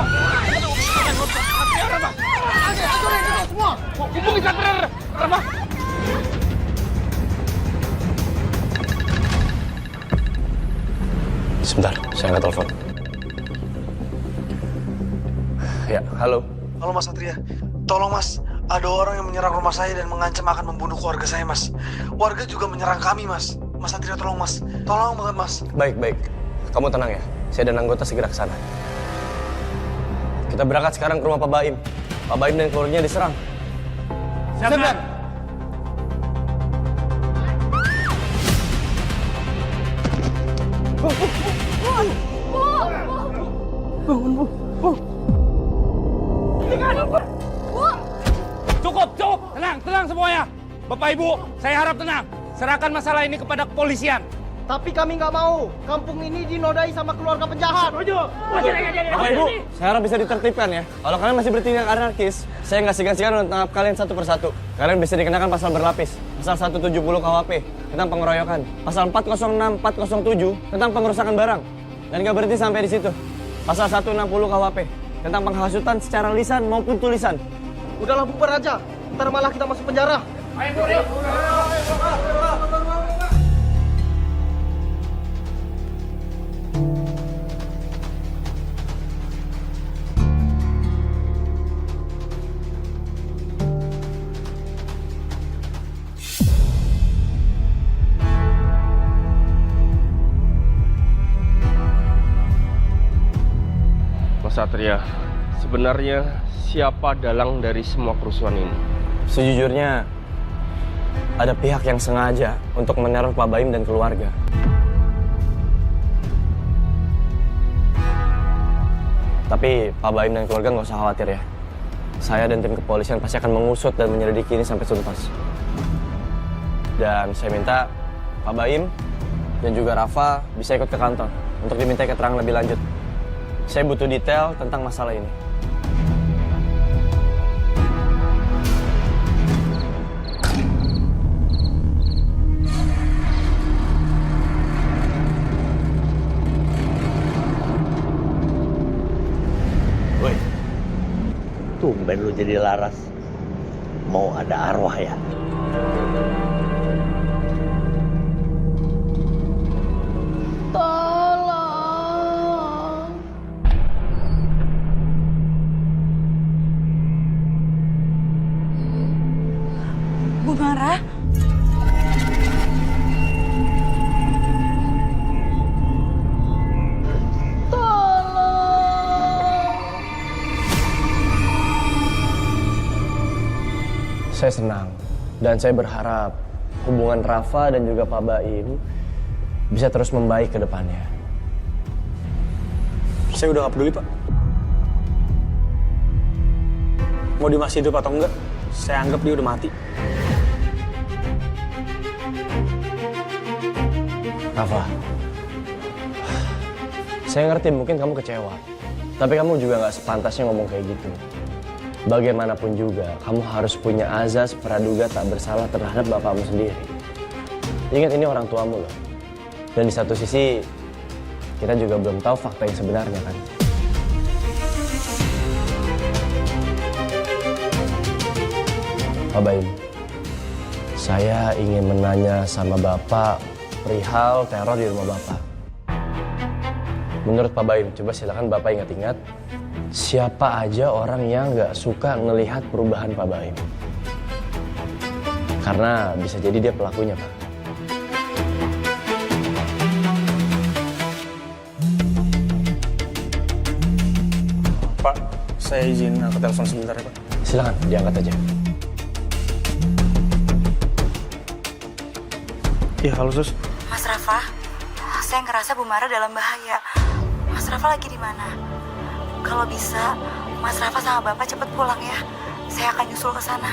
Hancurin itu semua. Hubungi Satria, Rafa. Sebentar, saya angkat telepon. Ya, halo. Halo Mas Satria, tolong Mas, ada orang yang menyerang rumah saya dan mengancam akan membunuh keluarga saya Mas. Warga juga menyerang kami Mas. Mas Satria tolong Mas, tolong banget Mas. Baik. Kamu tenang ya, saya dan anggota segera ke sana. Kita berangkat sekarang ke rumah Pak Baim. Pak Baim dan keluarganya diserang. Siap, Dan. Cukup. Tenang semuanya. Bapak Ibu, saya harap tenang. Serahkan masalah ini kepada kepolisian. Tapi kami nggak mau. Kampung ini dinodai sama keluarga penjahat. Bapak Ibu, saya harap bisa ditertibkan ya. Kalau kalian masih bertindak anarkis, saya nggak segan-segan untuk tangkap kalian satu persatu. Kalian bisa dikenakan pasal berlapis. Pasal 170 KUHP tentang pengeroyokan. Pasal 406, 407 tentang pengerusakan barang. Dan nggak berhenti sampai di situ. Pasal 160 KUHP tentang penghasutan secara lisan maupun tulisan. Udahlah bubar aja. Ntar malah kita masuk penjara. Mas Satria, sebenarnya siapa dalang dari semua kerusuhan ini? Sejujurnya, ada pihak yang sengaja untuk meneror Pak Baim dan keluarga. Tapi Pak Baim dan keluarga nggak usah khawatir ya. Saya dan tim kepolisian pasti akan mengusut dan menyelidiki ini sampai tuntas. Dan saya minta Pak Baim dan juga Rafa bisa ikut ke kantor untuk diminta keterangan lebih lanjut. Saya butuh detail tentang masalah ini. Woi, tumben lu jadi laras. Mau ada arwah ya? Bu Mara? Saya senang dan saya berharap hubungan Rafa dan juga Pak Baim bisa terus membaik ke depannya. Saya udah gak peduli Pak. Mau dia masih hidup atau enggak, saya anggap dia udah mati. Rafa, saya ngerti mungkin kamu kecewa, tapi kamu juga gak sepantasnya ngomong kayak gitu. Bagaimanapun juga, kamu harus punya azas praduga tak bersalah terhadap bapakmu sendiri. Ingat ini orang tuamu loh. Dan di satu sisi, kita juga belum tahu fakta yang sebenarnya kan. Pak Baim, saya ingin menanya sama Bapak perihal teror di rumah Bapak. Menurut Pak Baim, coba silakan Bapak ingat-ingat, siapa aja orang yang nggak suka ngelihat perubahan Pak Baim? Karena bisa jadi dia pelakunya, Pak. Pak, saya izin angkat telepon sebentar ya Pak. Silakan, diangkat aja. Iya, halo Sus. Mas Rafa, saya ngerasa Bu Mara dalam bahaya. Mas Rafa lagi di mana? Kalau bisa, Mas Rafa sama Bapak cepet pulang ya. saya akan nyusul ke sana.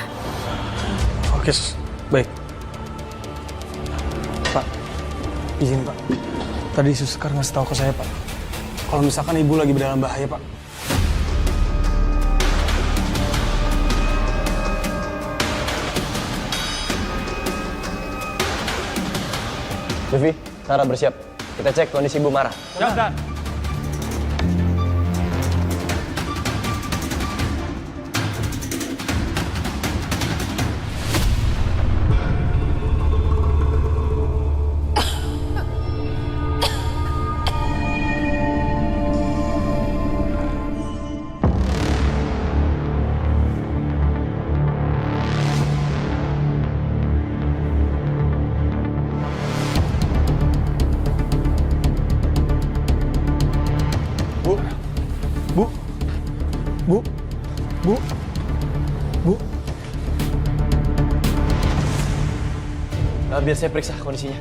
Oke, Sus. Baik. Pak, izin Pak. Tadi Sus Sekar ngasih tahu ke saya, Pak. Kalau misalkan ibu lagi dalam bahaya, Pak. Devi, Sarah bersiap. Kita cek kondisi Ibu Mara. Siap, Dan. Bu. Biar saya periksa kondisinya.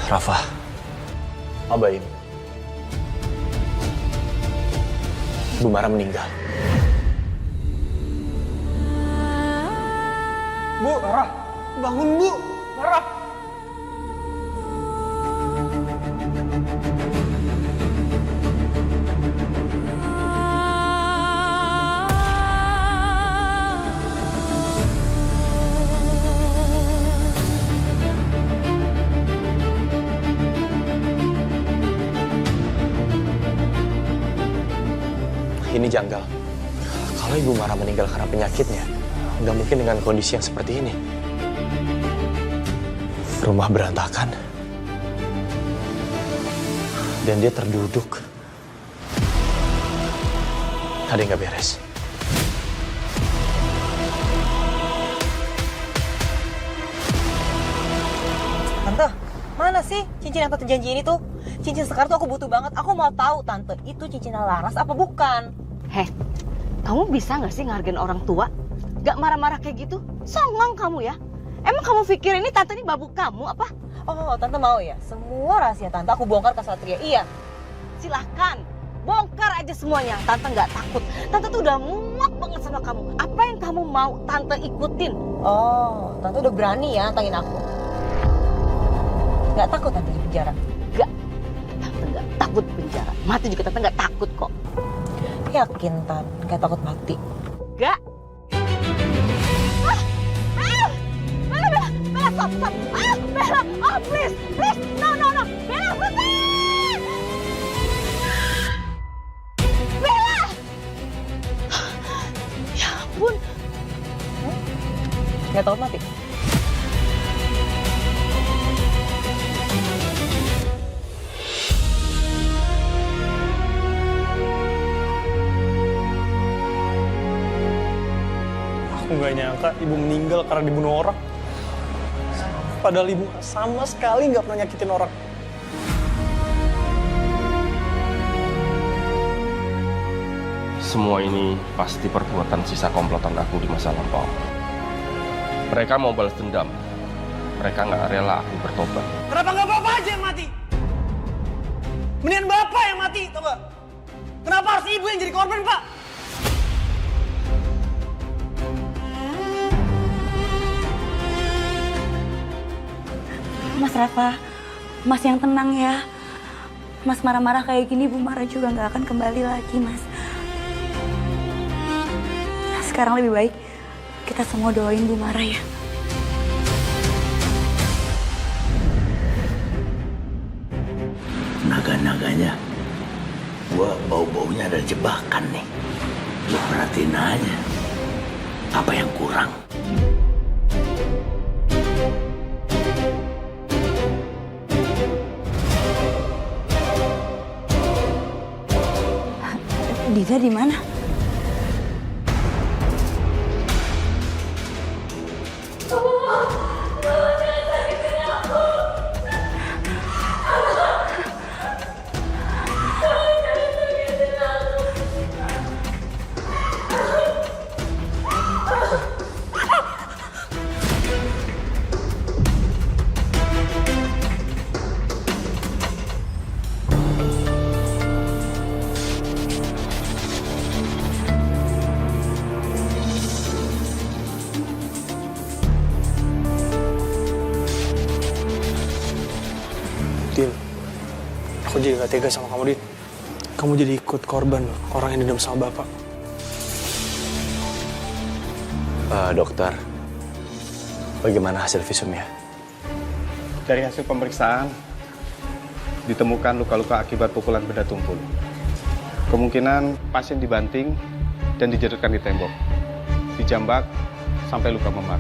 Rafa, Abaim, Bu Mara meninggal. Bu, Mara, bangun Bu. Mara. Ini janggal. Kalau Ibu Mara meninggal karena penyakitnya, nggak mungkin dengan kondisi yang seperti ini. Rumah berantakan. Dan dia terduduk. Ada yang nggak beres. Tante, mana sih cincin yang tante janjiin itu? Cincin Sekar tuh aku butuh banget. Aku mau tahu tante, itu cincinnya Laras apa bukan? Heh, kamu bisa nggak sih ngehargain orang tua? Gak marah-marah kayak gitu? Songong kamu ya? Emang kamu pikir ini tante ini babu kamu apa? Oh, tante mau ya? Semua rahasia tante aku bongkar ke Satria, iya? Silahkan, bongkar aja semuanya. Tante nggak takut. Tante tuh udah muak banget sama kamu. Apa yang kamu mau tante ikutin? Oh, tante udah berani ya tantangin aku. Gak takut tante di penjara? Gak, tante nggak takut penjara. Mati juga tante nggak takut kok. Yakin Tan, gak takut mati? Gak. Bella, stop. Bella, oh please, no. Bella, berhenti. Bella. Ya ampun. Gak takut mati? Aku nggak nyangka ibu meninggal karena dibunuh orang. Padahal ibu sama sekali nggak pernah nyakitin orang. Semua ini pasti perbuatan sisa komplotan aku di masa lampau. Mereka mau balas dendam. Mereka nggak rela aku bertobat. Kenapa nggak bapak aja yang mati? Mendingan bapak yang mati, tau gak? Kenapa harus ibu yang jadi korban, Pak? Mas Rafa, Mas yang tenang ya. Mas marah-marah kayak gini, Bu Mara juga nggak akan kembali lagi, Mas. Sekarang lebih baik kita semua doain Bu Mara ya. Naga-naganya, gua bau-baunya ada jebakan nih. Lu perhatiin aja, apa yang kurang? Diza di mana? Aku jadi gak tega sama kamu, Dit. Kamu jadi ikut korban orang yang dendam sama Bapak. Dokter, bagaimana hasil visumnya? Dari hasil pemeriksaan, ditemukan luka-luka akibat pukulan benda tumpul. Kemungkinan pasien dibanting dan dijedotkan di tembok, dijambak sampai luka memar.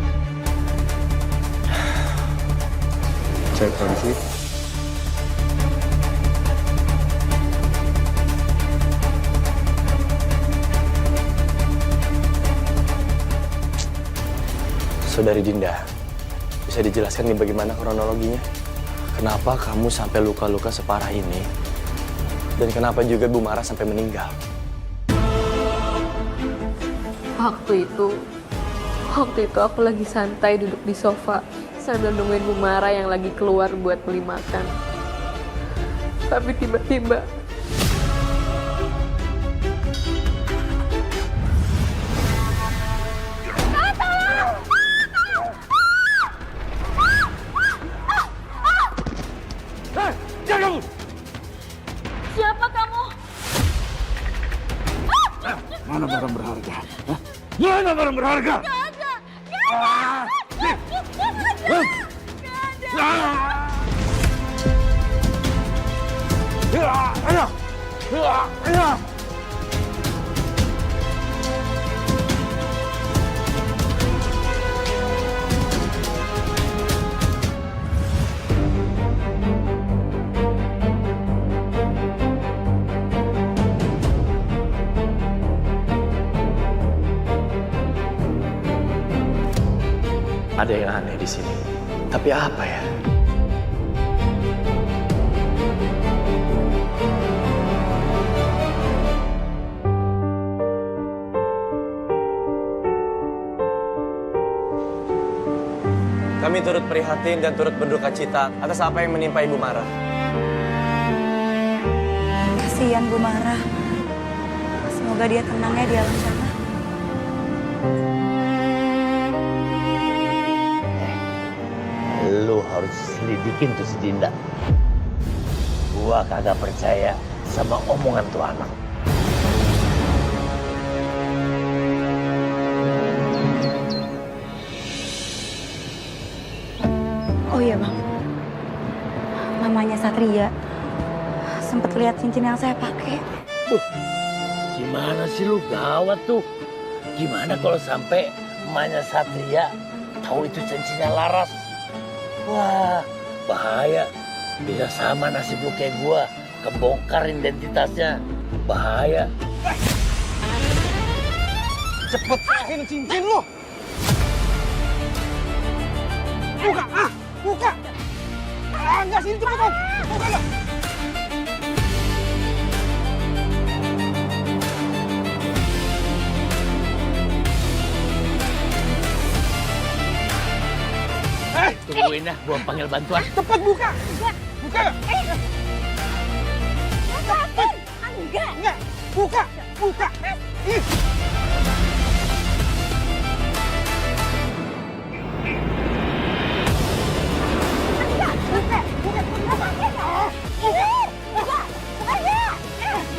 Saya permisi. Saudari Dinda, bisa dijelaskan nih bagaimana kronologinya? Kenapa kamu sampai luka-luka separah ini? Dan kenapa juga Bu Mara sampai meninggal? Waktu itu aku lagi santai duduk di sofa sambil nungguin Bu Mara yang lagi keluar buat beli makan. Tapi tiba-tiba Siapa kamu? Mana barang berharga? Hah? Mana barang berharga? Gak ada. Ada yang aneh di sini. Tapi apa ya? Kami turut prihatin dan turut berduka cita atas apa yang menimpa Ibu Mara. Kasihan Bu Mara. Semoga dia tenang ya di alam sana. Lu harus selidikin tuh si Dinda. Gua kagak percaya sama omongan tuh anak. Oh iya Bang, namanya Satria. Sempet lihat cincin yang saya pakai. Gimana sih lu, gawat tuh. Gimana kalau sampai emaknya Satria tahu itu cincinnya Laras? Wah, bahaya. Bisa sama nasib lu kayak gua, kebongkar identitasnya. Bahaya. Cepet serahin cincin lu! Buka! Buka! Enggak sini cepetan! Buka lah! Tungguin dah, gua panggil bantuan. Cepet buka! Buka! Enggak! Buka! Buka! Ih!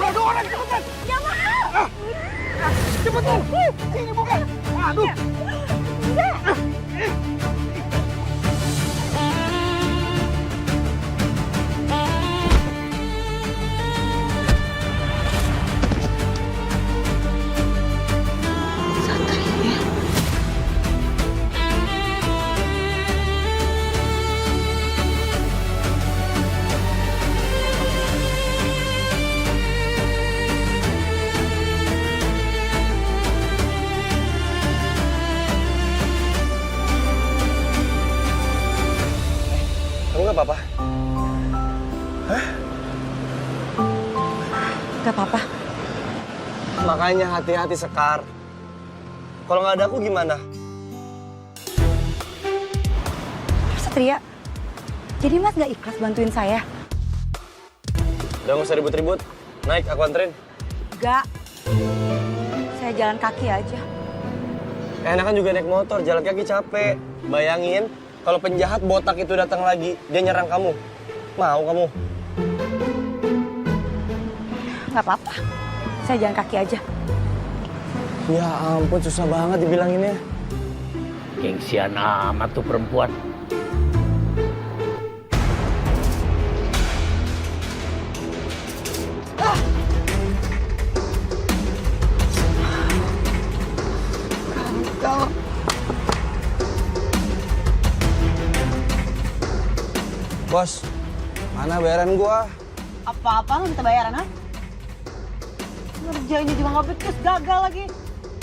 Ada orang, cepetan! Ya maaf! Cepetan! Sini buka! Aduh! Kamu nggak apa-apa? Gak apa-apa. Makanya hati-hati Sekar. Kalau nggak ada aku gimana? Satria, jadi Mas gak ikhlas bantuin saya? Udah nggak usah ribut-ribut. Naik, aku anterin. Gak. Saya jalan kaki aja. Enakan juga naik motor, jalan kaki capek. Bayangin, kalau penjahat botak itu datang lagi, dia nyerang kamu. Mau kamu? nggak apa-apa. Saya jalan kaki aja. Ya ampun, susah banget dibilanginnya. Gengsian amat tuh perempuan. Bos, mana bayaran gua? Apa-apa lu minta bayaran, ha? Ngerjainnya juga nggak becus, gagal lagi.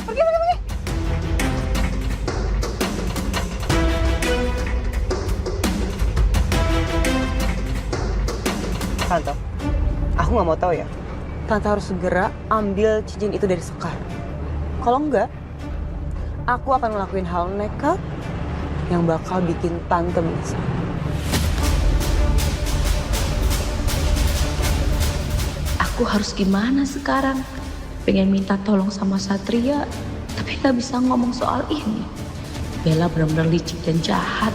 Pergi, pergi, pergi. Tante, aku nggak mau tahu ya. Tante harus segera ambil cincin itu dari Sekar. Kalau enggak, aku akan ngelakuin hal nekat yang bakal bikin Tante menyesal. Aku harus gimana sekarang? Pengen minta tolong sama Satria, tapi gak bisa ngomong soal ini. Bella benar-benar licik dan jahat.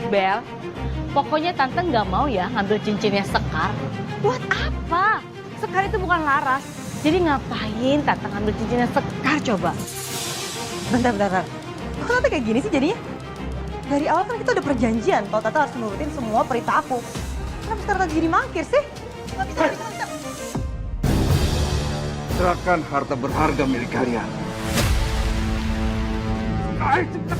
Bel, pokoknya Tante nggak mau ya ngambil cincinnya Sekar. Buat apa? Sekar itu bukan Laras. Jadi ngapain Tante ngambil cincinnya Sekar coba? Bentar, bentar, bentar. Kok Tante kayak gini sih jadinya? Dari awal kan kita udah perjanjian kalau Tante harus nurutin semua perintah aku. Kenapa sekarang Tante jadi mangkir sih? Nggak bisa, nggak bisa, nggak bisa. Serahkan harta berharga milik kalian. Ayo cepat.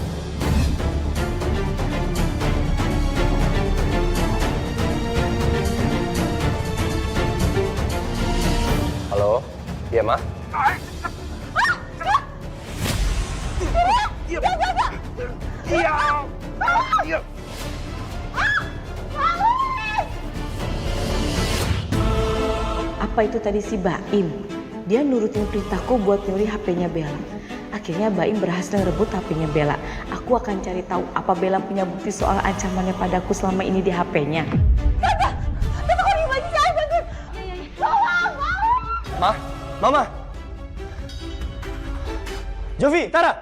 Halo? Iya, Ma? Apa itu tadi si Baim? Dia nurutin perintahku buat nyuri HP-nya Bella. Akhirnya Baim berhasil ngerebut HP-nya Bella. Aku akan cari tahu apa Bella punya bukti soal ancamannya padaku selama ini di HP-nya. Ma? Mama? Jovi, Tara!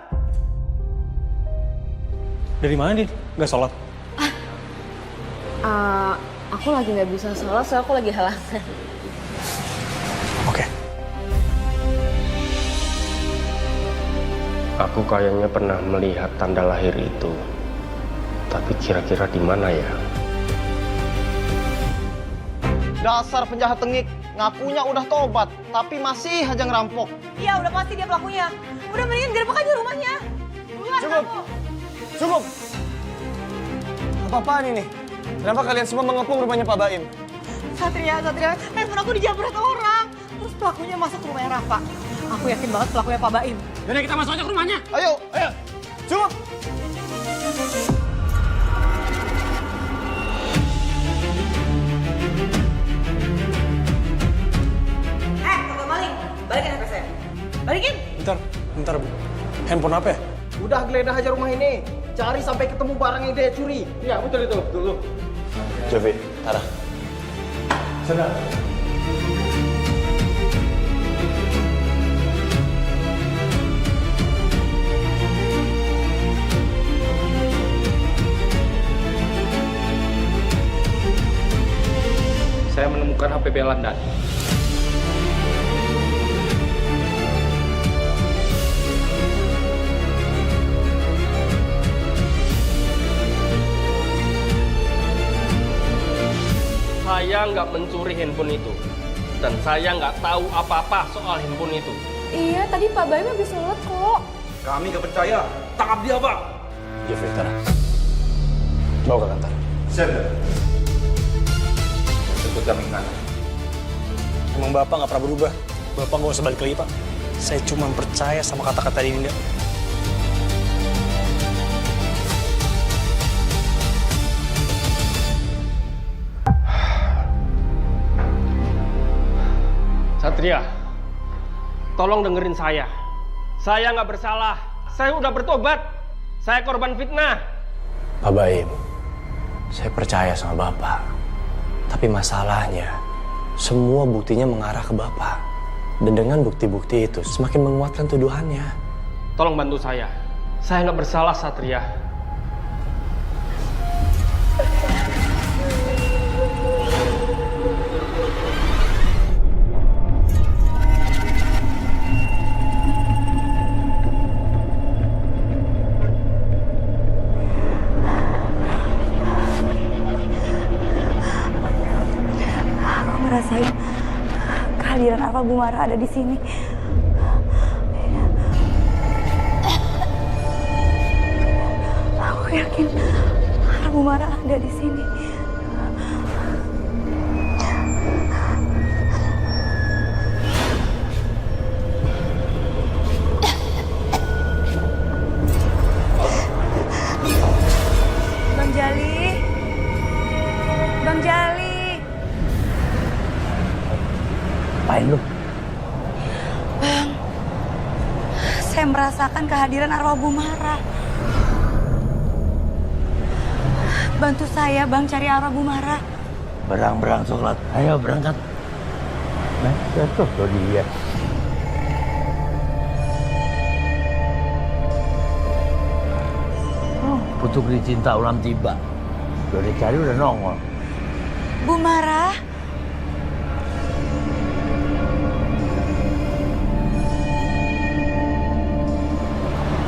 Dari mana dia? Nggak sholat? Aku lagi nggak bisa sholat, soalnya aku lagi halangan. Oke. Aku kayaknya pernah melihat tanda lahir itu. Tapi kira-kira di mana ya? Dasar penjahat tengik, ngakunya udah tobat, tapi masih aja ngerampok. Iya, udah pasti dia pelakunya. Udah mendingan gerbek aja rumahnya. Buruan, Cukup. kamu. Cukup! Apa-apaan ini? Kenapa kalian semua mengepung rumahnya Pak Baim? Satria, handphone aku dijamret orang. Terus pelakunya masuk ke rumahnya Rafa. Aku yakin banget pelakunya Pak Baim. Jadi kita masuk aja ke rumahnya. Ayo, ayo! Cukup! Kakak maling, balikin HP saya. Balikin! Bentar Bu. Handphone apa ya? Udah geledah aja rumah ini. Cari sampai ketemu barang yang dia curi. Iya betul itu, betul. Jovi, Tara. Sudah. Saya menemukan HP Bella dan saya nggak mencuri handphone itu. Dan saya nggak tahu apa-apa soal handphone itu. Iya, tadi Pak Baim habis sholat kok. Kami gak percaya. Tangkap dia, Pak. Jovi, Tara. Bawa ke kantor. Siap. Jemput kami ke kantor. Emang Bapak nggak pernah berubah. Bapak nggak usah balik lagi, Pak. Saya cuma percaya sama kata-kata Dinda. Satria, tolong dengerin saya. Saya nggak bersalah. Saya udah bertobat. Saya korban fitnah. Pak Baim, saya percaya sama Bapak. Tapi masalahnya, semua buktinya mengarah ke Bapak. Dan dengan bukti-bukti itu, semakin menguatkan tuduhannya. Tolong bantu saya. Saya nggak bersalah, Satria. ngerasain kehadiran Arwah Bumara ada di sini. Aku yakin Arwah Bumara ada di sini. Bang Jali. Bang Jali. Apain lu? Bang, saya merasakan kehadiran Arwah Bumara. Bantu saya, Bang, cari Arwah Bumara. Berang-berang coklat. Ayo berangkat. Nah, tuh dia. Oh, Putri Cinta ulang tiba. Udah dicari udah nongol. Bumara.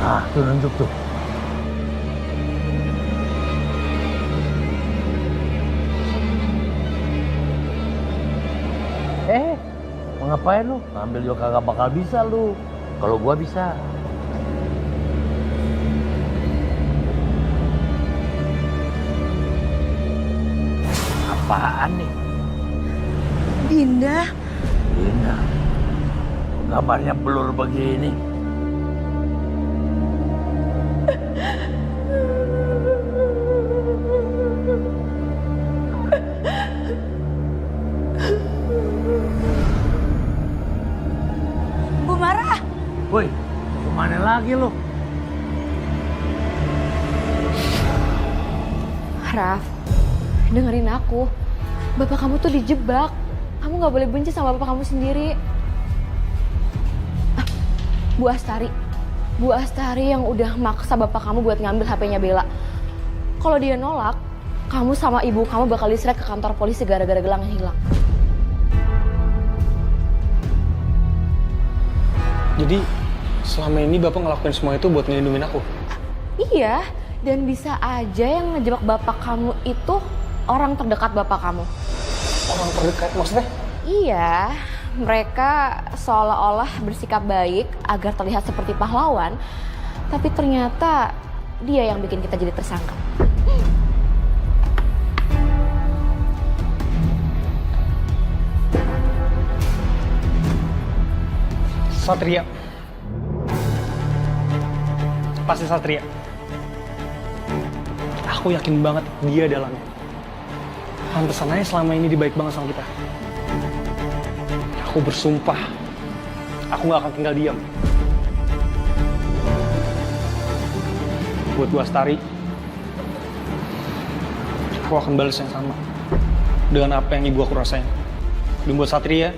Ah, tuh nunjuk tuh. Mau ngapain lu? Ngambil juga kagak bakal bisa lu. Kalau gua bisa. Apaan nih? Dinda. Dinda. Kamarnya blur begini. Bumara. Woi, kemana lagi lu? Raf, dengerin aku. Bapak kamu tuh dijebak. Kamu gak boleh benci sama bapak kamu sendiri. Bu Astari. Bu Astari yang udah maksa bapak kamu buat ngambil HP-nya Bella. Kalau dia nolak, kamu sama ibu kamu bakal diseret ke kantor polisi gara-gara gelang yang hilang. Jadi selama ini Bapak ngelakuin semua itu buat ngelindungin aku? Iya, dan bisa aja yang ngejebak bapak kamu itu orang terdekat bapak kamu. Orang terdekat maksudnya? Iya, mereka seolah-olah bersikap baik agar terlihat seperti pahlawan, tapi ternyata dia yang bikin kita jadi tersangka. Satria. Pasti Satria. Aku yakin banget dia dalamnya. Pantesan aja selama ini dia baik banget sama kita. Aku bersumpah, aku gak akan tinggal diam. Buat Bu Astari, aku akan balas yang sama dengan apa yang ibu aku rasain. Dan buat Satria,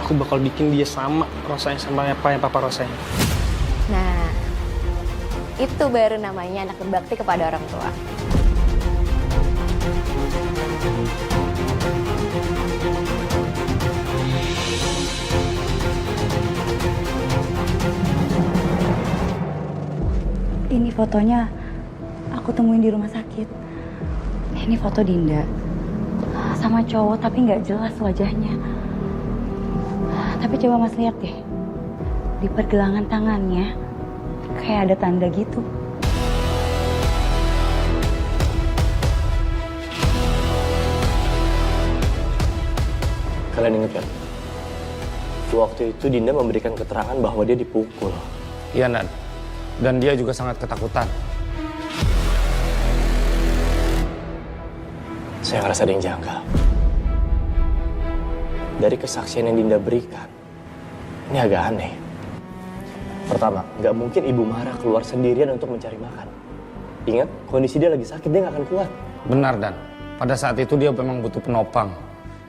aku bakal bikin dia sama rasanya sama apa yang papa rasain. Nah, itu baru namanya anak berbakti kepada orang tua. Ini fotonya aku temuin di rumah sakit. Ini foto Dinda sama cowok tapi nggak jelas wajahnya. Tapi coba Mas lihat deh, di pergelangan tangannya kayak ada tanda gitu. Kalian ingat kan? Waktu itu Dinda memberikan keterangan bahwa dia dipukul. Iya, Nan. Dan dia juga sangat ketakutan. Saya ngerasa ada yang janggal. Dari kesaksian yang Dinda berikan, ini agak aneh. Pertama, nggak mungkin Ibu Mara keluar sendirian untuk mencari makan. Ingat, kondisi dia lagi sakit, dia nggak akan kuat. Benar, Dan. Pada saat itu dia memang butuh penopang.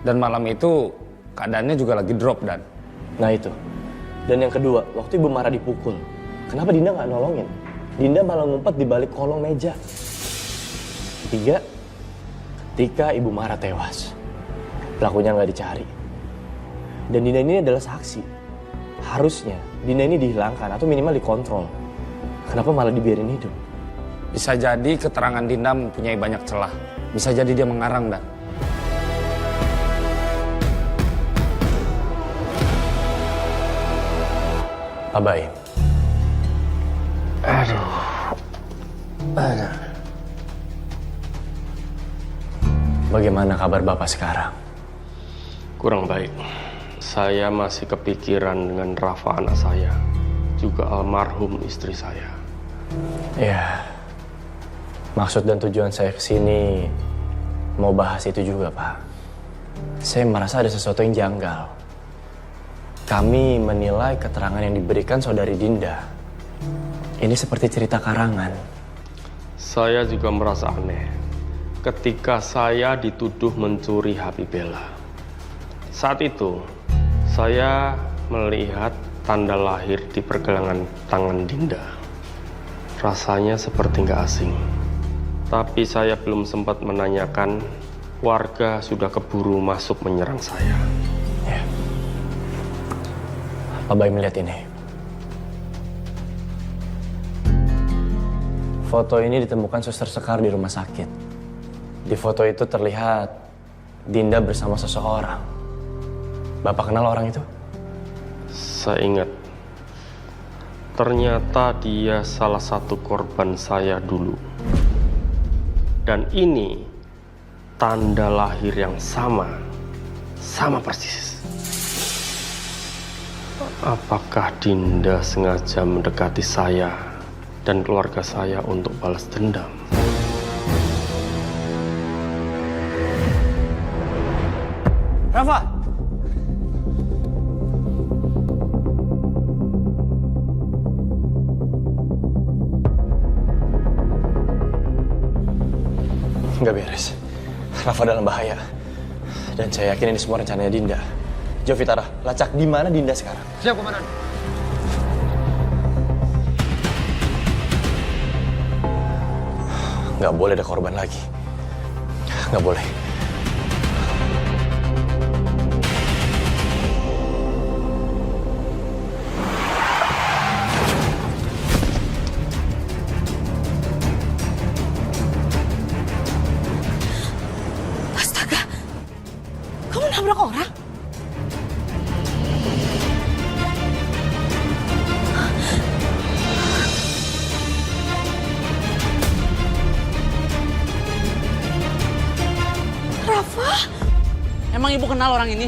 Dan malam itu keadaannya juga lagi drop, Dan. Nah itu. Dan yang kedua, waktu Ibu Mara dipukul, kenapa Dinda nggak nolongin? Dinda malah ngumpet di balik kolong meja. Ketiga, ketika Ibu Mara tewas, pelakunya nggak dicari. Dan Dinda ini adalah saksi. Harusnya Dinda ini dihilangkan atau minimal dikontrol. Kenapa malah dibiarin hidup? Bisa jadi keterangan Dinda mempunyai banyak celah. Bisa jadi dia mengarang, Dan. Pak Baim. Aduh. Bagaimana kabar Bapak sekarang? Kurang baik. Saya masih kepikiran dengan Rafa anak saya, juga almarhum istri saya. Ya, maksud dan tujuan saya kesini mau bahas itu juga, Pak. Saya merasa ada sesuatu yang janggal. Kami menilai keterangan yang diberikan saudari Dinda ini seperti cerita karangan. Saya juga merasa aneh ketika saya dituduh mencuri HP Bella. Saat itu, saya melihat tanda lahir di pergelangan tangan Dinda. Rasanya seperti nggak asing. Tapi saya belum sempat menanyakan, warga sudah keburu masuk menyerang saya. Ya. Pak Baim melihat ini. Foto ini ditemukan Suster Sekar di rumah sakit. Di foto itu terlihat Dinda bersama seseorang. Bapak kenal orang itu? Saya ingat. Ternyata dia salah satu korban saya dulu. Dan ini tanda lahir yang sama persis. Apakah Dinda sengaja mendekati saya dan keluarga saya untuk balas dendam? Rafa! Nggak beres. Rafa dalam bahaya. Dan saya yakin ini semua rencananya Dinda. Jovitara, lacak di mana Dinda sekarang? Siap, Komandan. Nggak boleh ada korban lagi. Nggak boleh. Astaga, kamu nabrak orang? Rafa? Emang ibu kenal orang ini?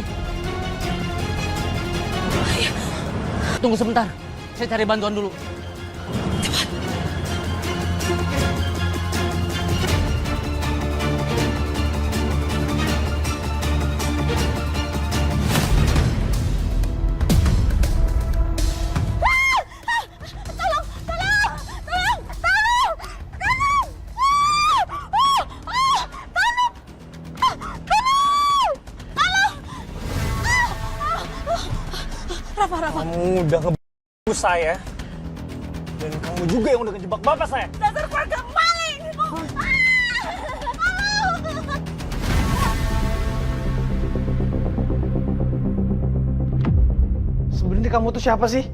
Tunggu sebentar, saya cari bantuan dulu. Kamu udah ngebunuh saya. Dan kamu juga yang udah ngejebak bapak saya. Dasar keluarga maling! Sebenarnya kamu tuh siapa sih?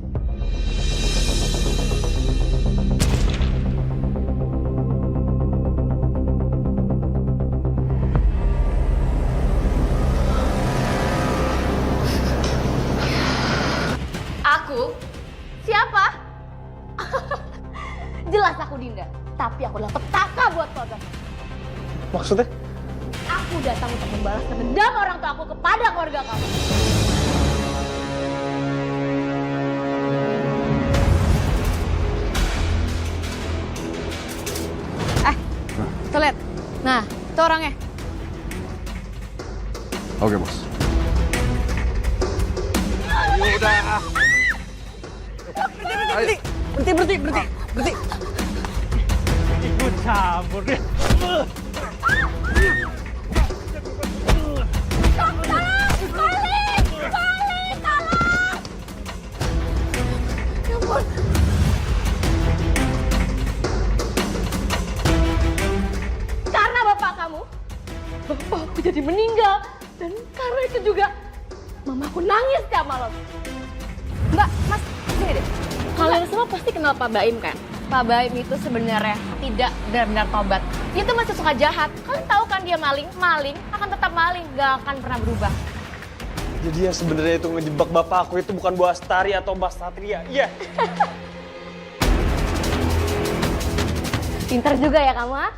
Aku? Siapa? Jelas aku Dinda, tapi aku adalah petaka buat keluarga. Maksudnya? Aku datang untuk membalaskan dendam orang tua aku kepada keluarga kamu. Tuh lihat. Nah, itu orangnya. Oke, Bos. Udah. Berhenti. Ikut campur deh. Karena bapak kamu, bapakku jadi meninggal. Dan karena itu juga, mamaku nangis tiap malam. Mbak, Mas, sini deh. Kalian semua pasti kenal Pak Baim kan? Pak Baim itu sebenarnya tidak benar-benar tobat. Dia tuh masih suka jahat. Kalian tahu kan dia maling? Maling akan tetap maling, gak akan pernah berubah. Jadi yang sebenarnya itu ngejebak bapak aku itu bukan Bu Astari atau Mbak Satria. Iya. Pinter juga ya kamu, ha?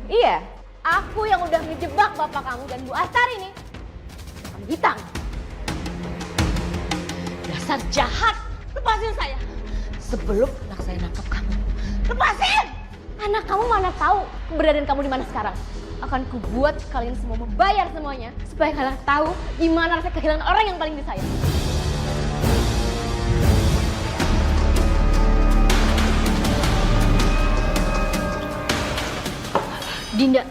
Iya, aku yang udah ngejebak bapak kamu dan Bu Astari nih. Kamu hitang. Dasar jahat. Lepasin saya. Sebelum anak saya nangkap kamu. Lepasin! Anak kamu mana tahu keberadaan kamu di mana sekarang. Akan kubuat kalian semua membayar semuanya. Supaya kalian tahu di mana rasa kehilangan orang yang paling disayang. Dinda,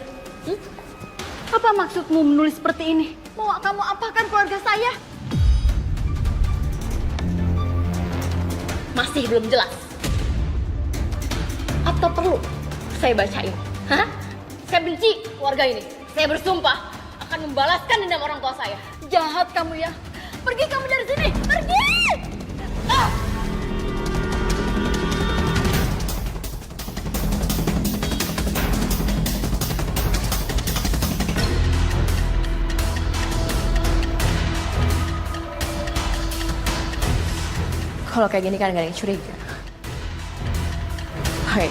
apa maksudmu menulis seperti ini? Mau kamu apakan keluarga saya? Masih belum jelas. Atau perlu saya bacain? Hah? Saya benci keluarga ini. Saya bersumpah akan membalaskan dendam orang tua saya. Jahat kamu ya. Pergi kamu dari sini. Pergi! Ah! Kalau kayak gini kan gak ada yang curiga. Hai.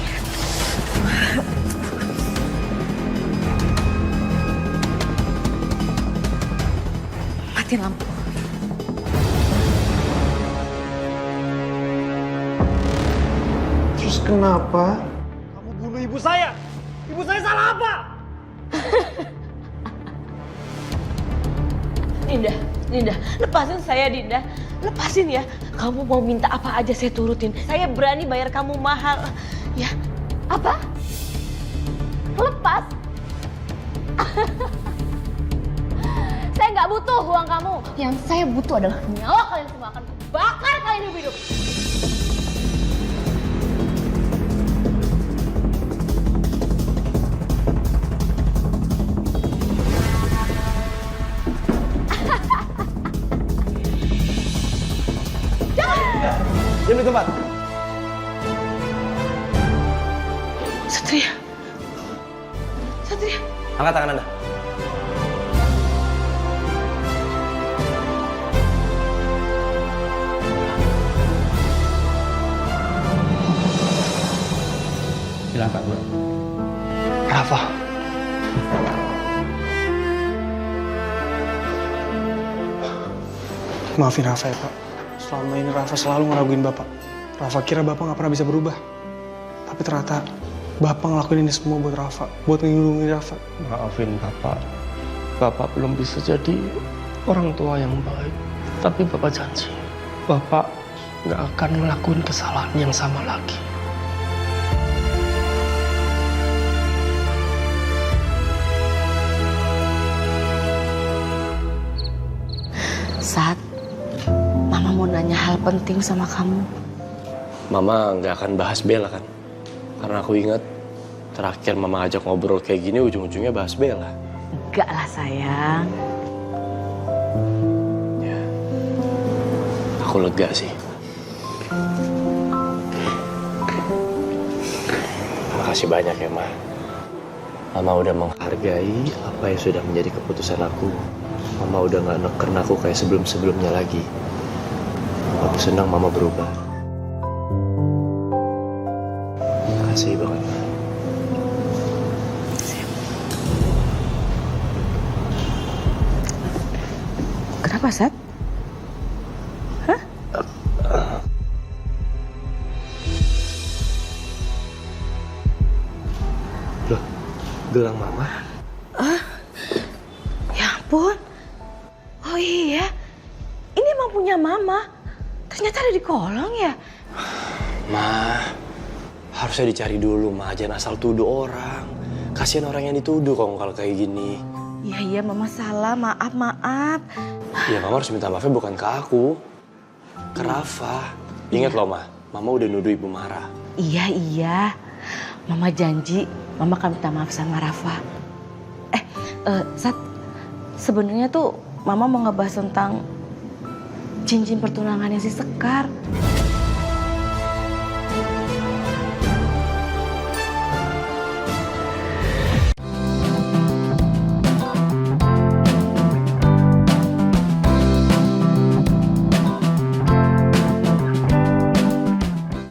Matiin lampu. Terus kenapa? Kamu bunuh ibu saya. Ibu saya salah apa? Dinda, lepasin saya Dinda. Lepasin ya. Kamu mau minta apa aja saya turutin. Saya berani bayar kamu mahal. Ya, apa? Lepas? Saya nggak butuh uang kamu. Yang saya butuh adalah nyawa kalian semua. Akan bakar kalian hidup-hidup. Diam di tempat. Satria. Angkat tangan Anda. Silakan, Bro. Rafa. Maafin Rafa ya, Pak. Selama ini Rafa selalu ngeraguin Bapak. Rafa kira Bapak nggak pernah bisa berubah. Tapi ternyata Bapak ngelakuin ini semua buat Rafa, buat melindungi Rafa. Maafin Bapak. Bapak belum bisa jadi orang tua yang baik. Tapi Bapak janji, Bapak nggak akan ngelakuin kesalahan yang sama lagi. Sat, Mama mau nanya hal penting sama kamu. Mama nggak akan bahas Bella kan? Karena aku ingat terakhir Mama ajak ngobrol kayak gini ujung-ujungnya bahas Bella. Enggak lah sayang. Ya, aku lega sih. Makasih banyak ya Ma. Mama udah menghargai apa yang sudah menjadi keputusan aku. Mama udah gak neken aku kayak sebelum-sebelumnya lagi. Aku senang Mama berubah. Makasih banget. Kenapa, Sat? Hah? Loh, gelang Mama? Ya ampun. Oh iya, ini emang punya Mama. Ternyata ada di kolong ya. Ma, harusnya dicari dulu, Ma. Jangan asal tuduh orang. Kasihan orang yang dituduh kalau kayak gini. Iya, Mama salah. Maaf. Ya, Mama harus minta maafnya bukan ke aku. Ke Rafa. Ingat loh, Ma. Mama udah nuduh Ibu marah. Iya. Mama janji, Mama akan minta maaf sama Rafa. Sat, sebenarnya tuh Mama mau ngebahas tentang cincin pertunangannya si Sekar.